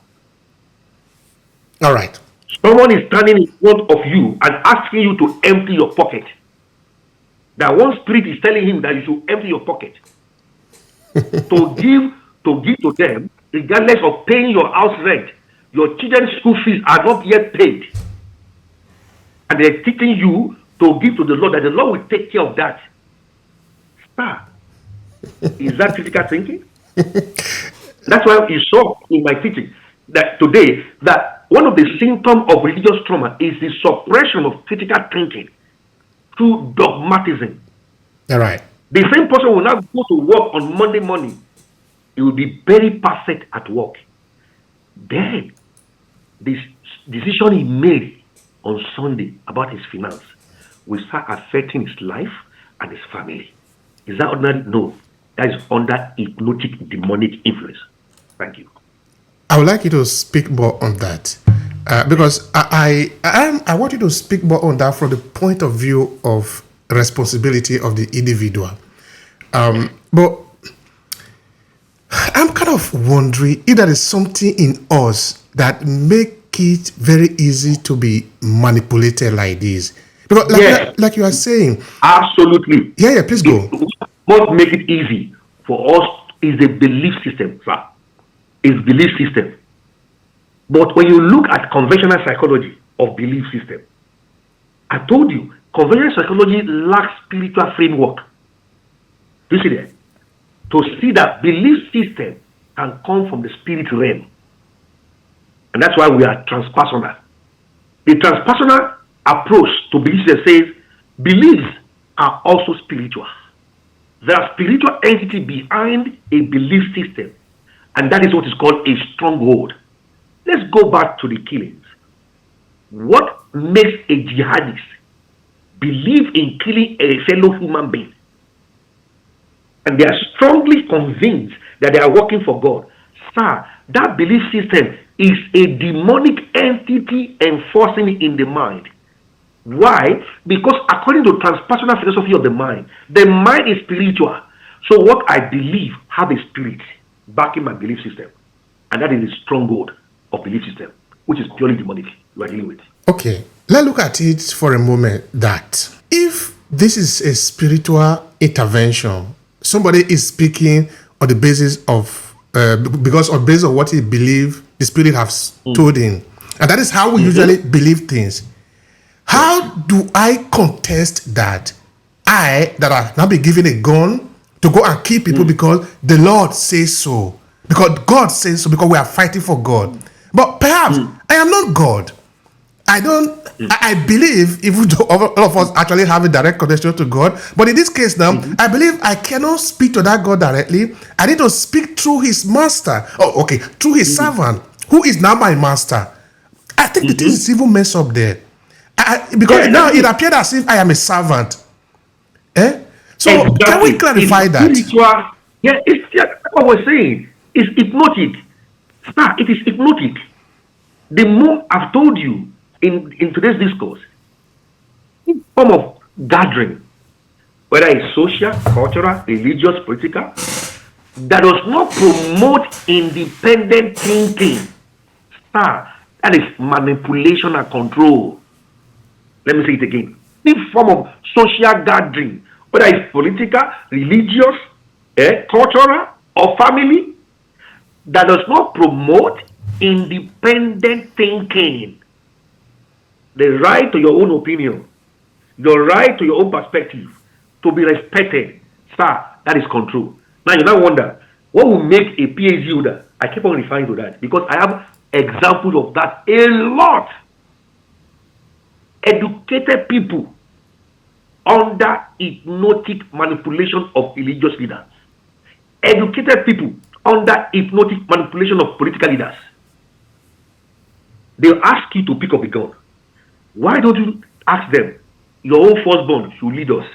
All right. Someone is standing in front of you and asking you to empty your pocket. That one spirit is telling him that you should empty your pocket to give to them, regardless of paying your house rent. Your children's school fees are not yet paid. And they're teaching you to give to the Lord, that the Lord will take care of that. Sir, is that critical thinking? That's why you saw in my teaching that today, that one of the symptoms of religious trauma is the suppression of critical thinking through dogmatism. All right. The same person will now go to work on Monday morning. He will be very perfect at work. Then, this decision he made on Sunday about his finance will start affecting his life and his family. Is that ordinary? No. That is under hypnotic demonic influence. Thank you. I would like you to speak more on that. Because I want you to speak more on that from the point of view of responsibility of the individual. But I'm kind of wondering if there is something in us that make it very easy to be manipulated like this. Because like you are saying. Absolutely. Yeah, please go. What make it easy for us is the belief system, sir. Is belief system. But when you look at conventional psychology of belief system, I told you, conventional psychology lacks spiritual framework. Do you see that? To see that belief system can come from the spirit realm. And that's why we are transpersonal. The transpersonal approach to belief system says beliefs are also spiritual. There are spiritual entity behind a belief system. And that is what is called a stronghold. Let's go back to the killings. What makes a jihadist believe in killing a fellow human being? And they are strongly convinced that they are working for God. Sir, that belief system is a demonic entity enforcing it in the mind. Why? Because according to transpersonal philosophy of the mind is spiritual. So what I believe have a spirit backing my belief system. And that is the stronghold of belief system, which is purely demonic you are dealing with. Okay, let's look at it for a moment that if this is a spiritual intervention, somebody is speaking on the basis of, based on what he believes the spirit has told him. And that is how we usually believe things. How do I contest that I have now been given a gun to go and kill people because the Lord says so, because God says so, because we are fighting for God? But perhaps I am not God. I believe, even though all of us actually have a direct connection to God, but in this case now, I believe I cannot speak to that God directly. I need to speak through his master. Through his servant, who is now my master. I think the thing is even messed up there. Because now it appeared as if I am a servant. So exactly. Can we clarify that? It's what we're saying. It's hypnotic. Sir, it is hypnotic. The more I've told you in today's discourse, in form of gathering, whether it's social, cultural, religious, political, that does not promote independent thinking. Sir, that is manipulation and control. Let me say it again. In form of social gathering, whether it's political, religious, cultural, or family, that does not promote independent thinking. The right to your own opinion, your right to your own perspective, to be respected, sir, that is control. Now you now wonder, what will make a PhD holder? I keep on referring to that because I have examples of that a lot. Educated people under hypnotic manipulation of religious leaders. Educated people under hypnotic manipulation of political leaders. They'll ask you to pick up a gun. Why don't you ask them, your own firstborn should lead us?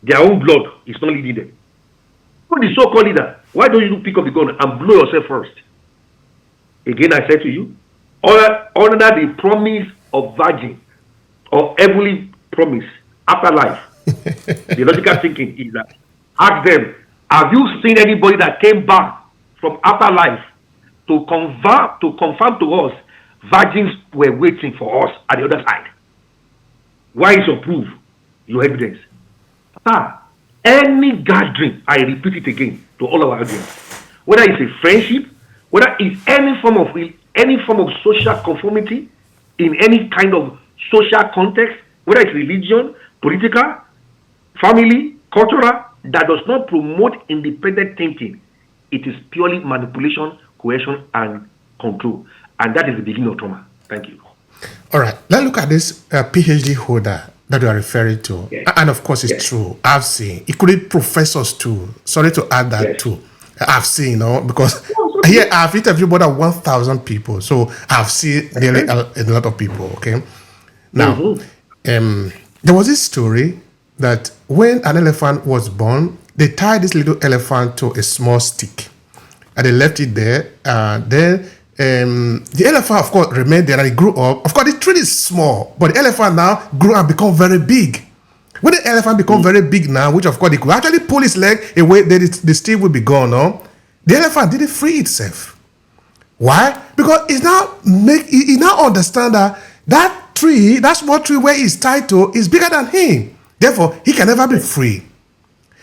Their own blood is not leading them. For the so-called leader, why don't you pick up the gun and blow yourself first? Again, I said to you, under the promise of virgin or heavenly promise, afterlife, the logical thinking is that, ask them, have you seen anybody that came back from afterlife to confirm to us virgins were waiting for us at the other side? Why is your proof? your evidence. Sir, any gathering, I repeat it again to all our audience, whether it's a friendship, whether it's any form of social conformity in any kind of social context, whether it's religion, political, family, cultural, that does not promote independent thinking, it is purely manipulation, coercion, and control. And that is the beginning of trauma. Thank you. All right. Let's look at this PhD holder that you are referring to. Yes. And of course, it's true. I've seen. Including professors too. Sorry to add that too. I've seen, because here I've interviewed more than 1,000 people. So I've seen nearly a lot of people, okay? Now, there was this story that when an elephant was born, they tied this little elephant to a small stick. And they left it there. Then the elephant, of course, remained there and it grew up. Of course, the tree is small, but the elephant now grew and become very big. When the elephant become very big now, which of course, it could actually pull its leg away, then the stick will be gone, no? The elephant didn't free itself. Why? Because it now understand that tree, that small tree where he's tied to is bigger than him. Therefore, he can never be free.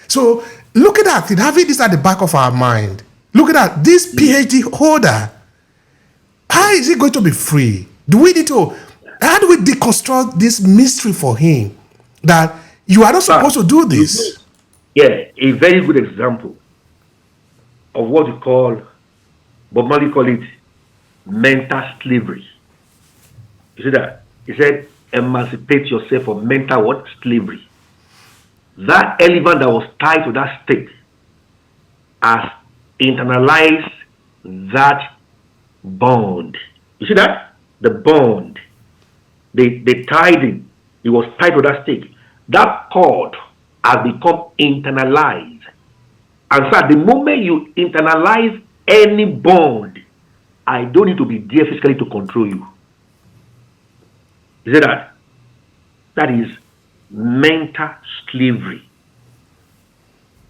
So look at that. Having this at the back of our mind. Look at that. This PhD holder. How is he going to be free? How do we deconstruct this mystery for him that you are not supposed to do this? Yeah, a very good example of what we call, Bob Marley call it mental slavery. You see that? He said, emancipate yourself from mental what? Slavery. That elephant that was tied to that stake has internalized that bond. You see that? The bond. They tied him. He was tied to that stake. That cord has become internalized. And so the moment you internalize any bond, I don't need to be there physically to control you. You see that? That is mental slavery.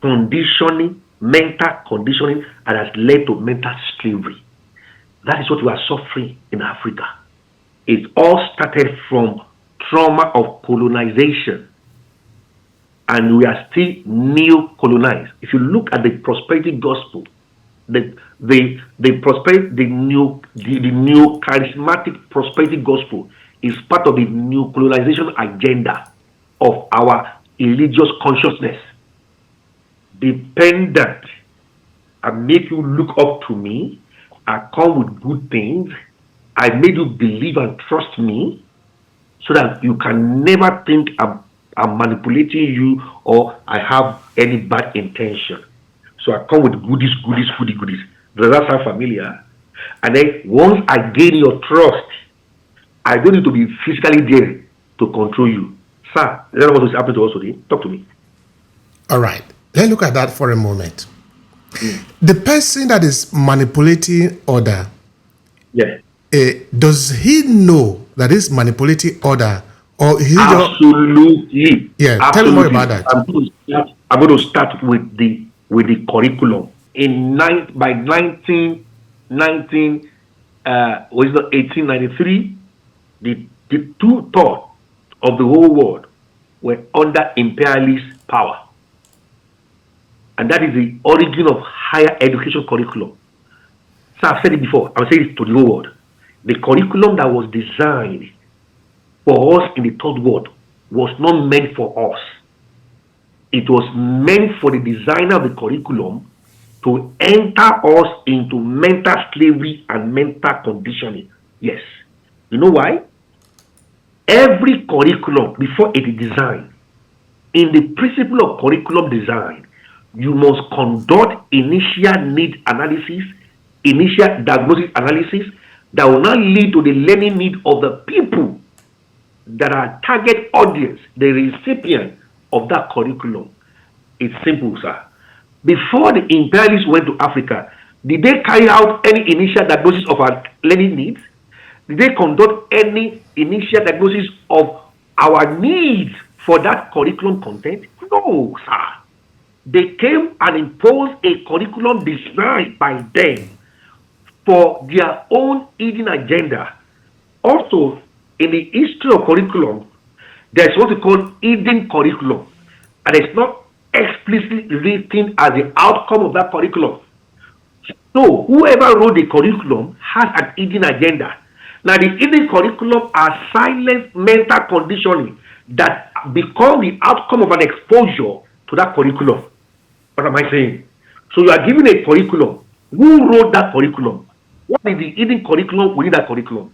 Mental conditioning that has led to mental slavery. That is what we are suffering in Africa. It all started from trauma of colonization. And we are still neo-colonized. If you look at the prosperity gospel, the new charismatic prosperity gospel is part of the new colonization agenda of our religious consciousness. Dependent. I make you look up to me. I come with good things. I made you believe and trust me so that you can never think I'm manipulating you or I have any bad intention. So I come with goodies. Does that sound familiar? And then once I gain your trust, I don't need to be physically there to control you. Sir, is that what is happening to us today? Talk to me. All right. Let's look at that for a moment. The person that is manipulating other, does he know that is manipulating other? Or is he absolutely. Absolutely. Tell me more about that. I'm going to start with the curriculum. By 1893, the 2/3 of the whole world were under imperialist power. And that is the origin of higher education curriculum. So I've said it before, I'll say it to the whole world. The curriculum that was designed for us in the third world was not meant for us. It was meant for the designer of the curriculum to enter us into mental slavery and mental conditioning. Yes. You know why? Every curriculum, before it is designed, in the principle of curriculum design, you must conduct initial need analysis, initial diagnosis analysis that will not lead to the learning need of the people that are target audience, the recipient of that curriculum. It's simple, sir. Before the imperialists went to Africa, did they carry out any initial diagnosis of our learning needs? Did they conduct any initial diagnosis of our needs for that curriculum content? No, sir. They came and imposed a curriculum designed by them for their own hidden agenda. Also, in the history of curriculum, There's what we call hidden curriculum, and it's not explicitly written as the outcome of that curriculum. So whoever wrote the curriculum has an hidden agenda. Now the hidden curriculum are silent mental conditioning that become the outcome of an exposure to that curriculum. What am I saying? So you are given a curriculum. Who wrote that curriculum? What is the hidden curriculum within that curriculum?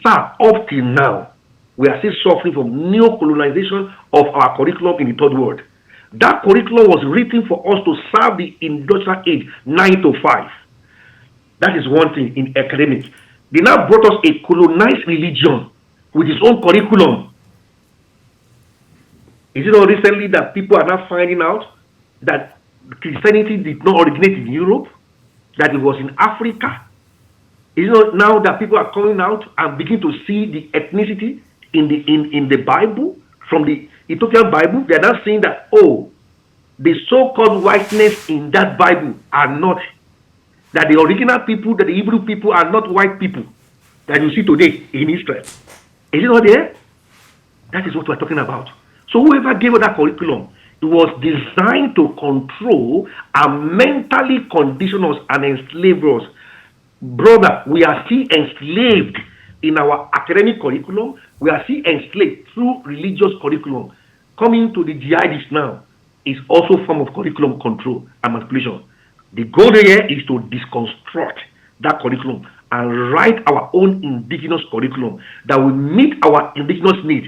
Sir, up till now, we are still suffering from neo-colonization of our curriculum in the third world. That curriculum was written for us to serve the industrial age, 9 to 5. That is one thing in academics. They now brought us a colonized religion with its own curriculum. Is it not recently that people are now finding out that Christianity did not originate in Europe, that it was in Africa? Is it not now that people are coming out and begin to see the ethnicity in the Bible, from the Ethiopian Bible? They are now saying that, oh, the so-called whiteness in that Bible are not, that the original people, that the Hebrew people are not white people that you see today in Israel. Is it not there? That is what we're talking about. So whoever gave us that curriculum, it was designed to control and mentally condition us and enslave us. Brother, we are still enslaved in our academic curriculum. We are still enslaved through religious curriculum. Coming to the jihadists now is also a form of curriculum control and manipulation. The goal here is to deconstruct that curriculum and write our own indigenous curriculum that will meet our indigenous needs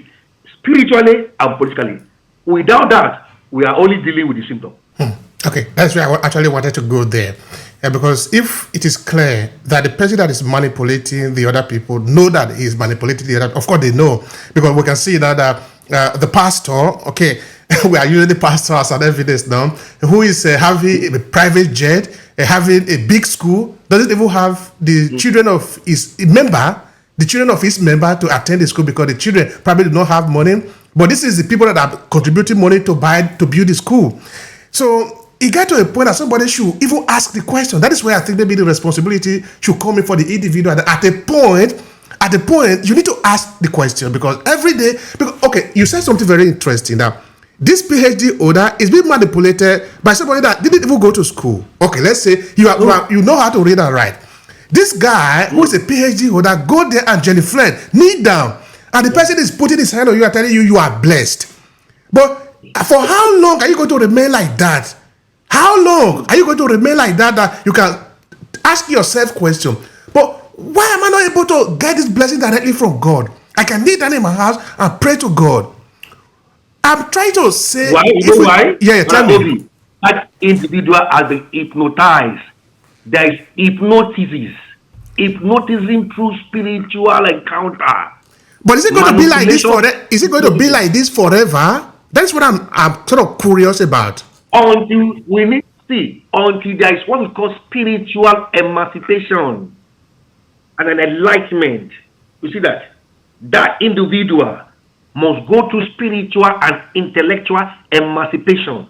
spiritually and politically. Without that, we are only dealing with the symptom. Okay, that's where I actually wanted to go there. Because if it is clear that the person that is manipulating the other people know that he is manipulating the other, of course they know, because we can see that the pastor, okay, we are using the pastor as an evidence now, who is having a private jet, having a big school, doesn't even have the children of his member, to attend the school because the children probably do not have money. But this is the people that are contributing money to build the school. So it got to a point that somebody should even ask the question. That is where I think maybe the responsibility should come in for the individual. At a point, you need to ask the question, because every day, okay, you said something very interesting now. This PhD holder is being manipulated by somebody that didn't even go to school. Okay, let's say you know how to read and write. This guy who is a PhD holder, go there and genuflect, kneel down, and the person is putting his hand on you and telling you are blessed. But for how long are you going to remain like that? How long are you going to remain like that you can ask yourself question? But why am I not able to get this blessing directly from God? I can kneel down in my house and pray to God. I'm trying to say... Why? You know why? Yeah, tell me. That individual has been hypnotized. There is hypnotism through spiritual encounter. But is it going to be like this forever? Is it going to be like this forever? That's what I'm sort of curious about. Until there is what we call spiritual emancipation and an enlightenment. You see that individual must go through spiritual and intellectual emancipation.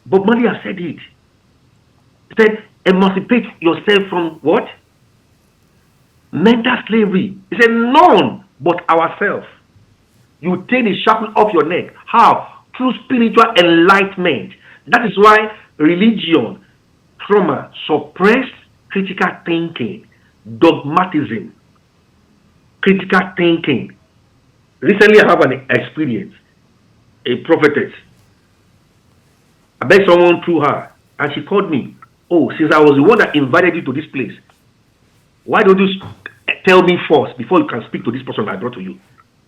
But Mali has said it. He said, emancipate yourself from what? Mental slavery. He said, none but ourselves. You take the shackle off your neck. How? Through spiritual enlightenment. That is why religion, trauma, suppressed critical thinking, dogmatism, critical thinking. Recently, I have an experience. A prophetess. I met someone through her, and she called me. Oh, since I was the one that invited you to this place, why don't you tell me first before you can speak to this person I brought to you?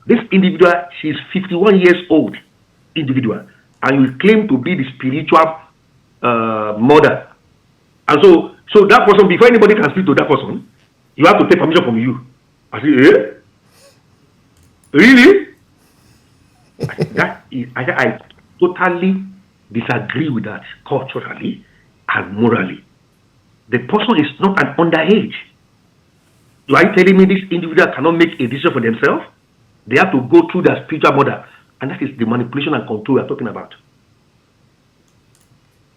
This individual, she's 51 years old individual, and you claim to be the spiritual mother. And so that person, before anybody can speak to that person, you have to take permission from you. I say, really? I totally disagree with that culturally and morally. The person is not an underage. You are telling me this individual cannot make a decision for themselves? They have to go through their spiritual mother. And that is the manipulation and control we are talking about.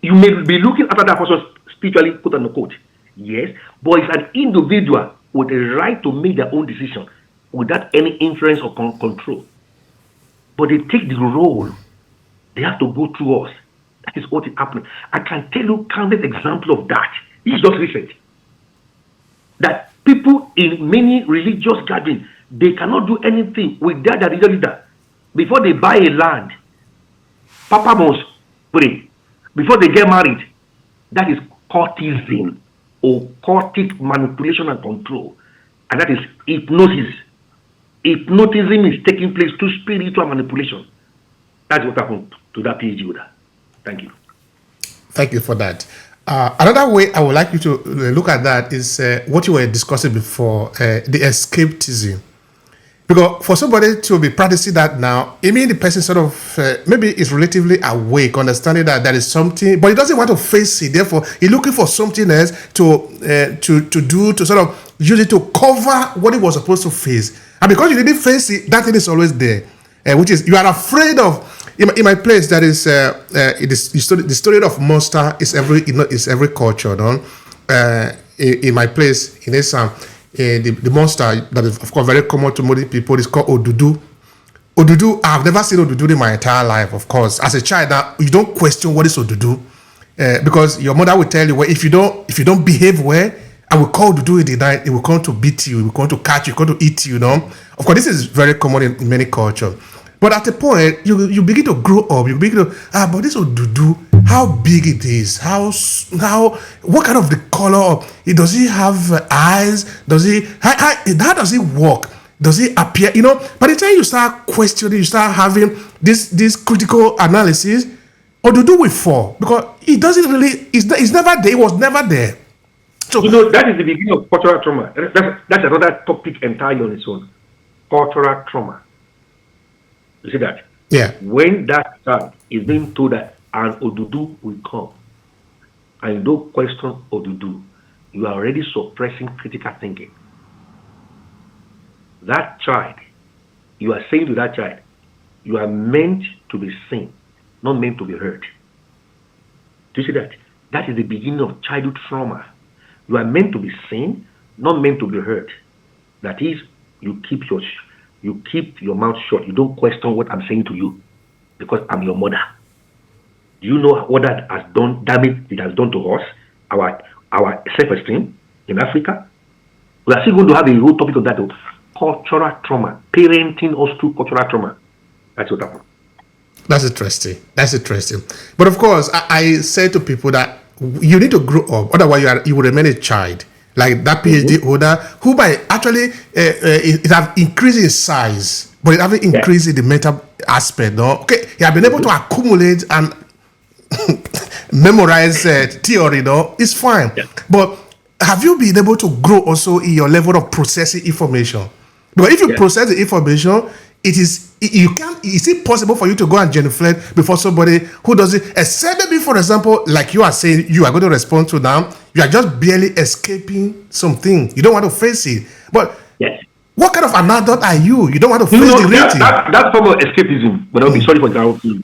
You may be looking after that person spiritually, quote unquote. Yes, but it's an individual with a right to make their own decision without any influence or control. but they take the role. They have to go through us. That is what is happening. I can tell you countless examples of that. It's just recent. That people in many religious gatherings, they cannot do anything without the religious leader. Before they buy a land, Papa must pray. Before they get married, that is cultism or cultic manipulation and control. And that is hypnosis. Hypnotism is taking place through spiritual manipulation. That's what happened to that PhD holder. Thank you. Thank you for that. Another way I would like you to look at that is what you were discussing before, the escapism. Because for somebody to be practicing that now, it means the person sort of maybe is relatively awake, understanding that there is something, but he doesn't want to face it. Therefore, he's looking for something else to do, to sort of use it to cover what he was supposed to face. And because you didn't face it, that thing is always there, which is you are afraid of. In my place, that is the story of monster is every culture, no? In my place in Esan, the monster that is of course very common to many people is called Odudu. Odudu, I've never seen Odudu in my entire life. Of course, as a child, now you don't question what is Odudu, because your mother will tell you, well, if you don't behave well, I will call Odudu in the night. It will come to beat you. It will come to catch you. It will come to eat you. No, of course, this is very common in many cultures. But at a point, you begin to grow up. You begin to but this Odudu, how big it is, how what kind of the color of it? Does he have eyes? Does he how does it work? Does he appear? By the time you start questioning, you start having this critical analysis, Odudu will fall because it doesn't really. It's never there. It was never there. So that is the beginning of cultural trauma. That's another topic entirely on its own. Cultural trauma. You see that? Yeah. When that child is being told that an Odudu will come, and you don't question Odudu, you are already suppressing critical thinking. That child, you are saying to that child, you are meant to be seen, not meant to be heard. Do you see that? That is the beginning of childhood trauma. You are meant to be seen, not meant to be heard. That is, you keep your mouth shut. You don't question what I'm saying to you because I'm your mother. Do you know what that has done, damage it has done to us, our self-esteem in Africa? We are still going to have a whole topic of that, cultural trauma, parenting us through cultural trauma. That's what happened. That's interesting. But of course, I say to people that you need to grow up, otherwise you will remain a child. Like that PhD holder, who by actually it have increased in size, but it haven't increased in the mental aspect. No, okay, he have been able to accumulate and memorize theory. No, it's fine. Yeah. But have you been able to grow also in your level of processing information? Because if you process the information, is it possible for you to go and genuflect before somebody who does it? Except maybe, for example, like you are saying, you are going to respond to them. You are just barely escaping something. You don't want to face it. But what kind of an adult are you? You don't want to face the reality. That form of escapism, but I'll be sorry for example,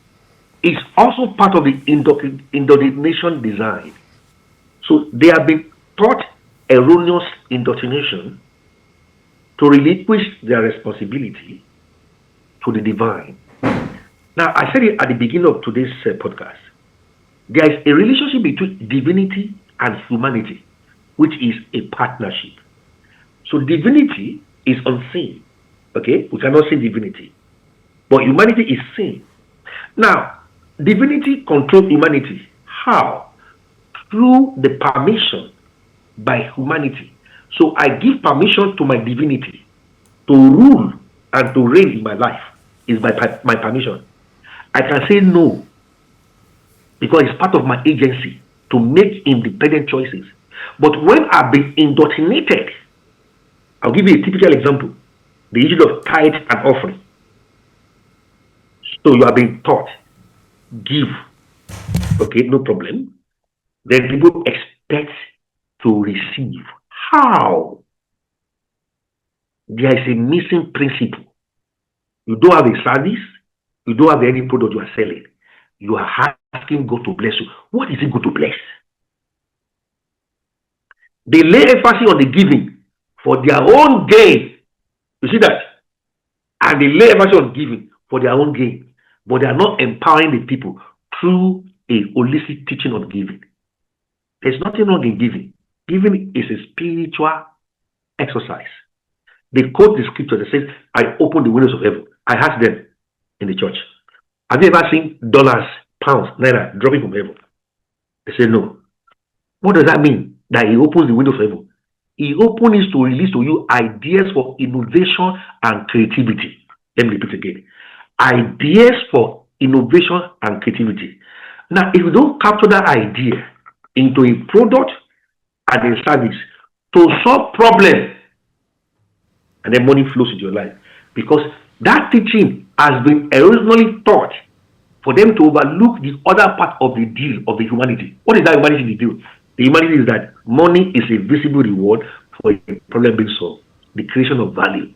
is also part of the indoctrination design. So they have been taught erroneous indoctrination to relinquish their responsibility to the divine. Now, I said it at the beginning of today's podcast. There is a relationship between divinity and humanity, which is a partnership. So divinity is unseen. Okay? We cannot see divinity. But humanity is seen. Now, divinity controls humanity. How? Through the permission by humanity. So I give permission to my divinity to rule and to reign in my life. Is by my permission. I can say no because it's part of my agency to make independent choices. But when I've been indoctrinated, I'll give you a typical example: the issue of tithe and offering. So you are being taught, give, okay, no problem. Then people expect to receive. How? There is a missing principle. You don't have a service, you don't have any product you are selling. You are asking God to bless you. What is it God to bless? They lay emphasis on the giving for their own gain. You see that? And they lay emphasis on giving for their own gain, but they are not empowering the people through a holistic teaching on giving. There's nothing wrong in giving. Giving is a spiritual exercise. They quote the scripture that says, I open the windows of heaven. I asked them in the church, have you ever seen dollars, pounds, naira dropping from heaven? They said no. What does that mean? That he opens the windows of heaven. He opens it to release to you ideas for innovation and creativity. Let me repeat again. Ideas for innovation and creativity. Now, if you don't capture that idea into a product and a service to solve problems, and then money flows into your life. Because that teaching has been originally taught for them to overlook the other part of the deal of the humanity. What is that humanity deal? The humanity is that money is a visible reward for a problem being solved. The creation of value.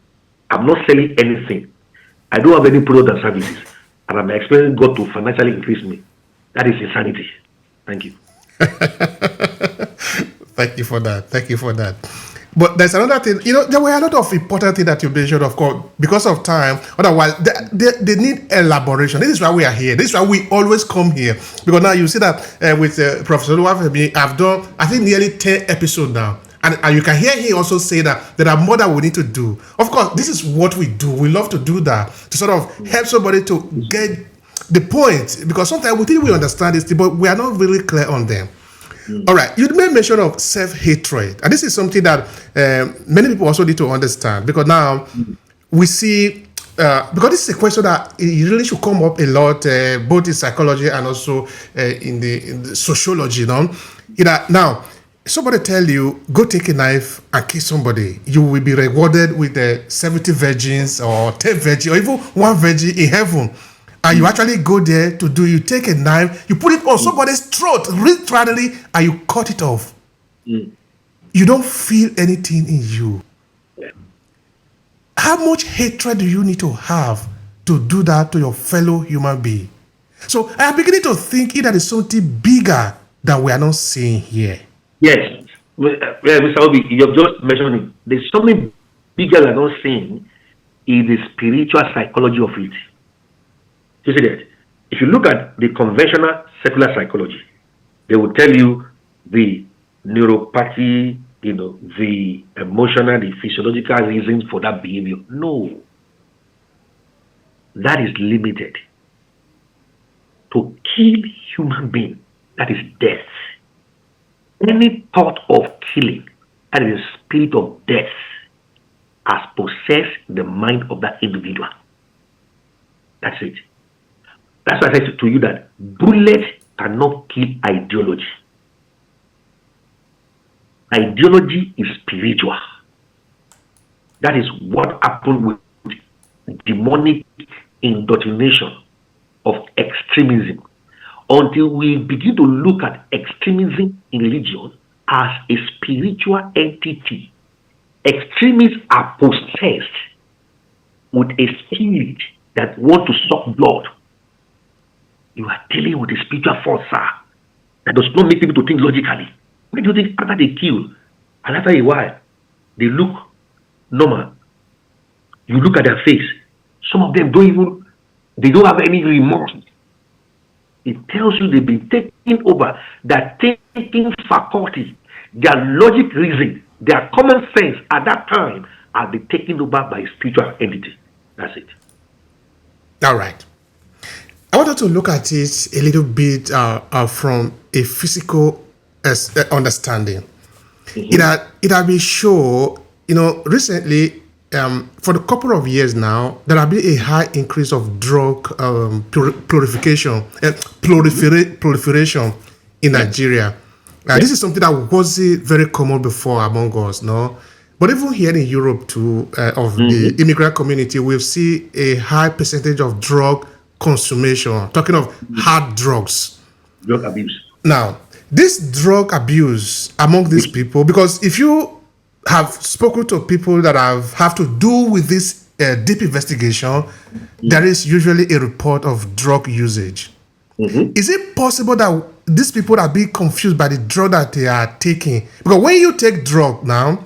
I'm not selling anything. I don't have any product and services. And I'm expecting God to financially increase me. That is insanity. Thank you. Thank you for that. Thank you for that. But there's another thing, there were a lot of important things that you mentioned, of course, because of time. Otherwise, they need elaboration. This is why we are here. This is why we always come here. Because now you see that with Professor Oluwafemi, I've done, I think, nearly 10 episodes now. And you can hear him also say that there are more that we need to do. Of course, this is what we do. We love to do that, to sort of help somebody to get the point. Because sometimes we think we understand this, but we are not really clear on them. All right, you made mention of self-hatred, and this is something that many people also need to understand, because now we see, because this is a question that it really should come up a lot, both in psychology and also in the sociology. Now, somebody tell you, go take a knife and kill somebody, you will be rewarded with 70 virgins or 10 virgins or even one virgin in heaven. And you actually go there to do, you take a knife, you put it on somebody's throat, literally, and you cut it off. You don't feel anything in you. How much hatred do you need to have to do that to your fellow human being? So I am beginning to think that is something bigger that we are not seeing here. Yes. Mr. Obi, you have just mentioned it. There's something bigger than not seeing in the spiritual psychology of it. You see that? If you look at the conventional secular psychology, they will tell you the neuropathy, the emotional, the physiological reasons for that behavior. No. That is limited. To kill human being, that is death. Any thought of killing, that is the spirit of death, has possessed the mind of that individual. That's it. That's why I said to you that bullets cannot kill ideology. Ideology is spiritual. That is what happened with demonic indoctrination of extremism. Until we begin to look at extremism in religion as a spiritual entity, extremists are possessed with a spirit that want to suck blood. You are dealing with a spiritual force, sir, that does not make people to think logically. When do you think after they kill, and after a while, they look normal? You look at their face. Some of them don't have any remorse. It tells you they've been taken over. Their thinking faculty, their logic reason, their common sense at that time are been taken over by a spiritual entity. That's it. All right. I wanted to look at it a little bit from a physical understanding. It has been shown, recently, for a couple of years now, there has been a high increase of drug proliferation in Nigeria. This is something that wasn't very common before among us, no? But even here in Europe too, of the immigrant community, we've seen a high percentage of drug consummation, talking of hard drugs. Drug abuse. Now, this drug abuse among these people, because if you have spoken to people that have to do with this deep investigation, there is usually a report of drug usage. Is it possible that these people are being confused by the drug that they are taking? Because when you take drug now,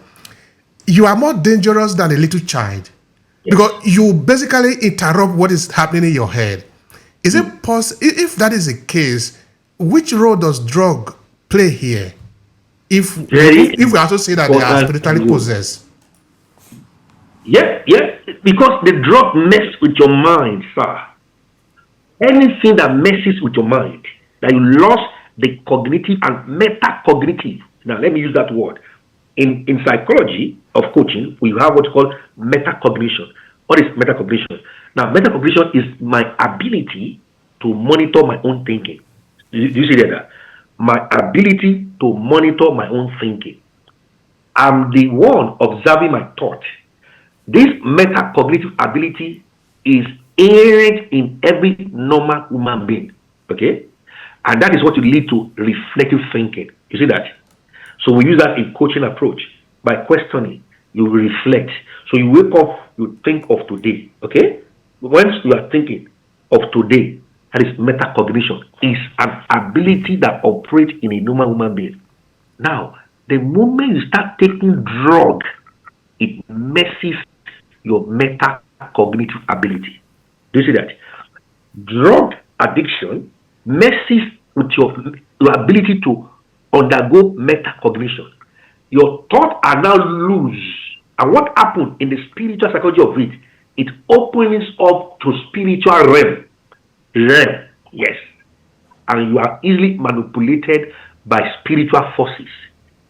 you are more dangerous than a little child. Yes. Because you basically interrupt what is happening in your head. Is it possible, if that is the case, which role does drug play here? If Very we also say that they are important spiritually role. possessed. Yeah, yeah, because the drug messes with your mind, sir. Anything that messes with your mind, that you lost the cognitive and metacognitive. Now, let me use that word. In psychology of coaching, we have what's called metacognition. What is metacognition? Now, metacognition is my ability to monitor my own thinking. Do you see that? My ability to monitor my own thinking. I'm the one observing my thought. This metacognitive ability is inherent in every normal human being. Okay? And that is what will lead to reflective thinking. You see that? So we use that in coaching approach. By questioning, you reflect. So you wake up, you think of today. Okay? Once you are thinking of today, that is metacognition. Is an ability that operates in a normal human being. Now, the moment you start taking drug, it messes your metacognitive ability. Do you see that? Drug addiction messes with your ability to undergo metacognition. Your thoughts are now loose. And what happened in the spiritual psychology of it, it opens up to spiritual realm. Realm, yes. And you are easily manipulated by spiritual forces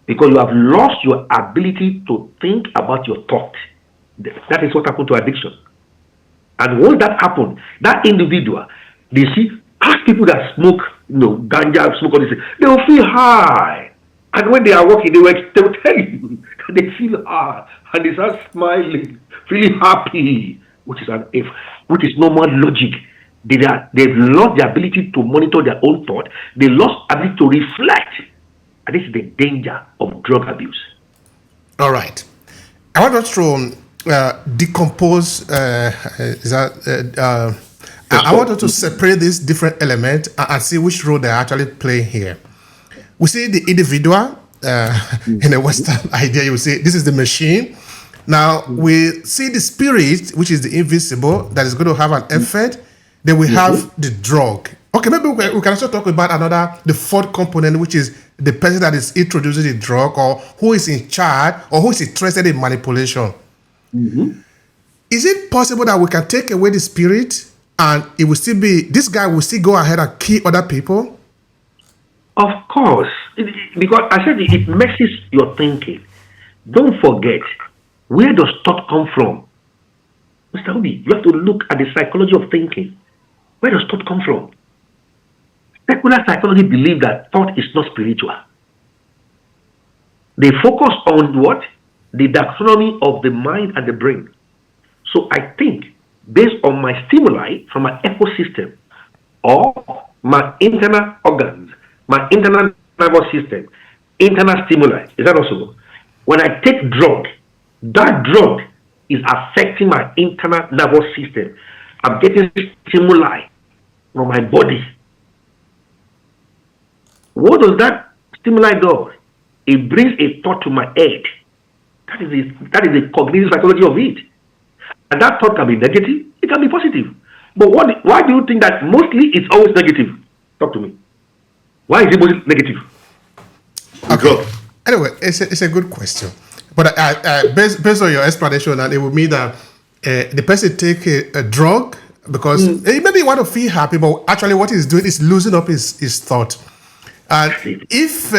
because you have lost your ability to think about your thought. That is what happened to addiction. And once that happens, that individual, they see, ask people that smoke, ganja, smoke all this, they will feel high. And when they are walking, they will tell you that they feel high and they start smiling, feeling happy, which is normal logic. They've lost the ability to monitor their own thought. They lost ability to reflect. And this is the danger of drug abuse. All right. I want us to decompose. I want us to separate these different elements and see which role they actually play here. We see the individual in a Western idea. You see, this is the machine. Now we see the spirit, which is the invisible, that is going to have an effect. Then we have the drug. Okay, maybe we can also talk about the fourth component, which is the person that is introducing the drug or who is in charge or who is interested in manipulation. Is it possible that we can take away the spirit and it will still be, this guy will still go ahead and kill other people? Of course. Because I said it messes your thinking. Don't forget, where does thought come from? Mr. Obi, you have to look at the psychology of thinking. Where does thought come from? Secular psychology believes that thought is not spiritual. They focus on what? The taxonomy of the mind and the brain. So I think, based on my stimuli from my ecosystem or my internal organs, my internal nervous system, internal stimuli, is that also? When I take drug, that drug is affecting my internal nervous system. I'm getting stimuli from my body. What does that stimuli do? It brings a thought to my head. That is the cognitive psychology of it. And that thought can be negative, it can be positive. But why do you think that mostly it's always negative? Talk to me. Why is it mostly negative? Okay. Anyway, it's a good question. But based on your explanation, and it would mean that the person take a drug because maybe he want to feel happy, but actually what he's doing is losing up his thought. And if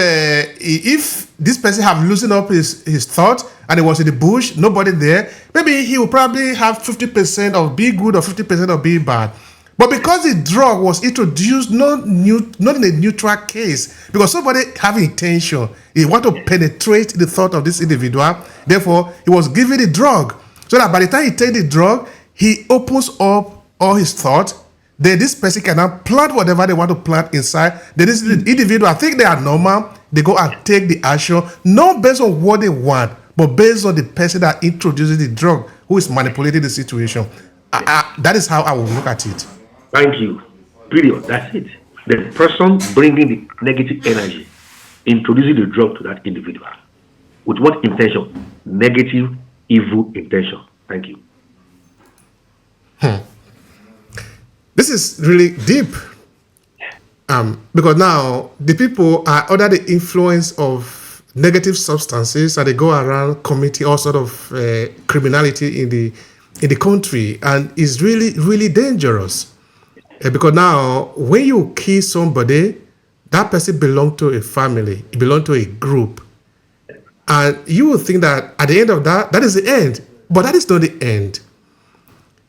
this person have loosened up his thought and it was in the bush, nobody there, maybe he will probably have 50% of being good or 50% of being bad. But because the drug was introduced not in a neutral case, because somebody have intention, he want to penetrate the thought of this individual, therefore he was given the drug. So that by the time he take the drug, he opens up all his thoughts. Then this person can now plant whatever they want to plant inside. Then this individual, I think they are normal. They go and take the action, not based on what they want, but based on the person that introduces the drug, who is manipulating the situation. That is how I will look at it. Thank you. Period. That's it. The person bringing the negative energy, introducing the drug to that individual. With what intention? Negative, evil intention. Thank you. This is really deep. Because now the people are under the influence of negative substances and they go around committing all sort of criminality in the country, and it's really dangerous. Because now when you kill somebody, that person belongs to a family, it belongs to a group, and you will think that at the end of that is the end, but that is not the end.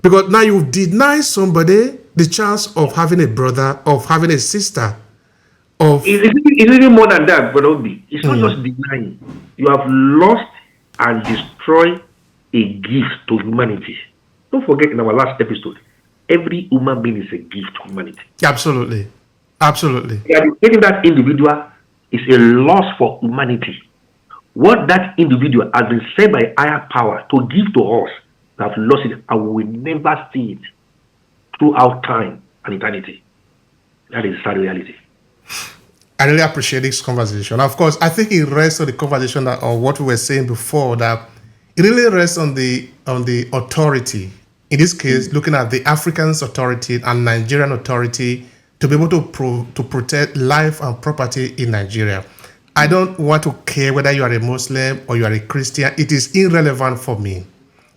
Because now you deny somebody the chance of having a brother, of having a sister, of It's really more than that, but Obi. It's not just denying. You have lost and destroyed a gift to humanity. Don't forget, in our last episode, every human being is a gift to humanity. absolutely. Taking that individual is a loss for humanity. What that individual has been said by higher power to give to us, we have lost it and we will never see it throughout time and eternity. That is sad reality. I really appreciate this conversation. Of course, I think it rests on the conversation that, or what we were saying before, that it really rests on the authority. In this case, looking at the African's authority and Nigerian authority to be able to protect life and property in Nigeria. I don't want to care whether you are a Muslim or you are a Christian. It is irrelevant for me.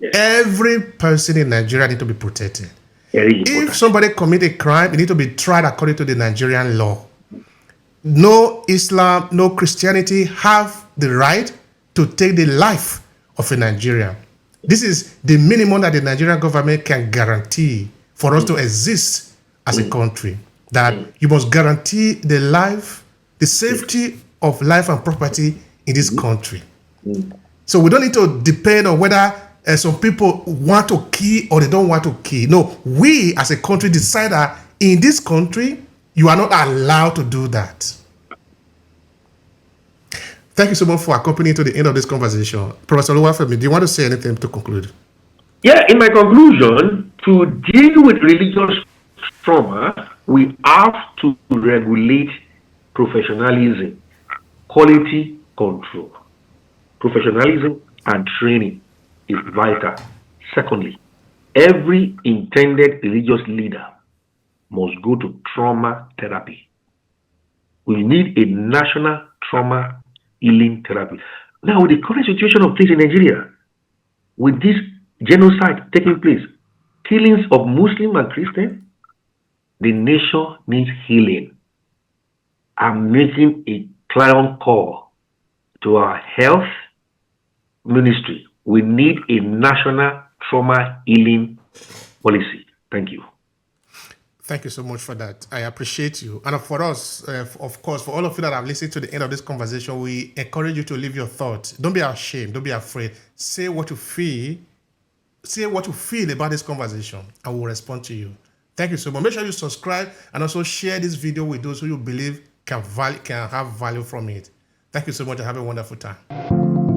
Yes. Every person in Nigeria needs to be protected. Very important. If somebody commit a crime, it needs to be tried according to the Nigerian law. No Islam, no Christianity have the right to take the life of a Nigerian. This is the minimum that the Nigerian government can guarantee for us to exist as a country. That you must guarantee the life, the safety of life and property in this country. So we don't need to depend on whether some people want to kill or they don't want to kill. No, we as a country decide that in this country, you are not allowed to do that. Thank you so much for accompanying to the end of this conversation. Professor Oluwafemi, do you want to say anything to conclude? Yeah, in my conclusion, to deal with religious trauma, we have to regulate professionalism, quality control. Professionalism and training is vital. Secondly, every intended religious leader must go to trauma therapy. We need a national trauma healing therapy. Now, with the current situation of things in Nigeria, with this genocide taking place, killings of Muslim and Christian, the nation needs healing. I'm making a clarion call to our health ministry. We need a national trauma healing policy. Thank you. Thank you so much for that. I appreciate you. And for us, of course, for all of you that have listened to the end of this conversation, we encourage you to leave your thoughts. Don't be ashamed. Don't be afraid. Say what you feel. Say what you feel about this conversation, and we'll respond to you. Thank you so much. Make sure you subscribe and also share this video with those who you believe can have value from it. Thank you so much and have a wonderful time.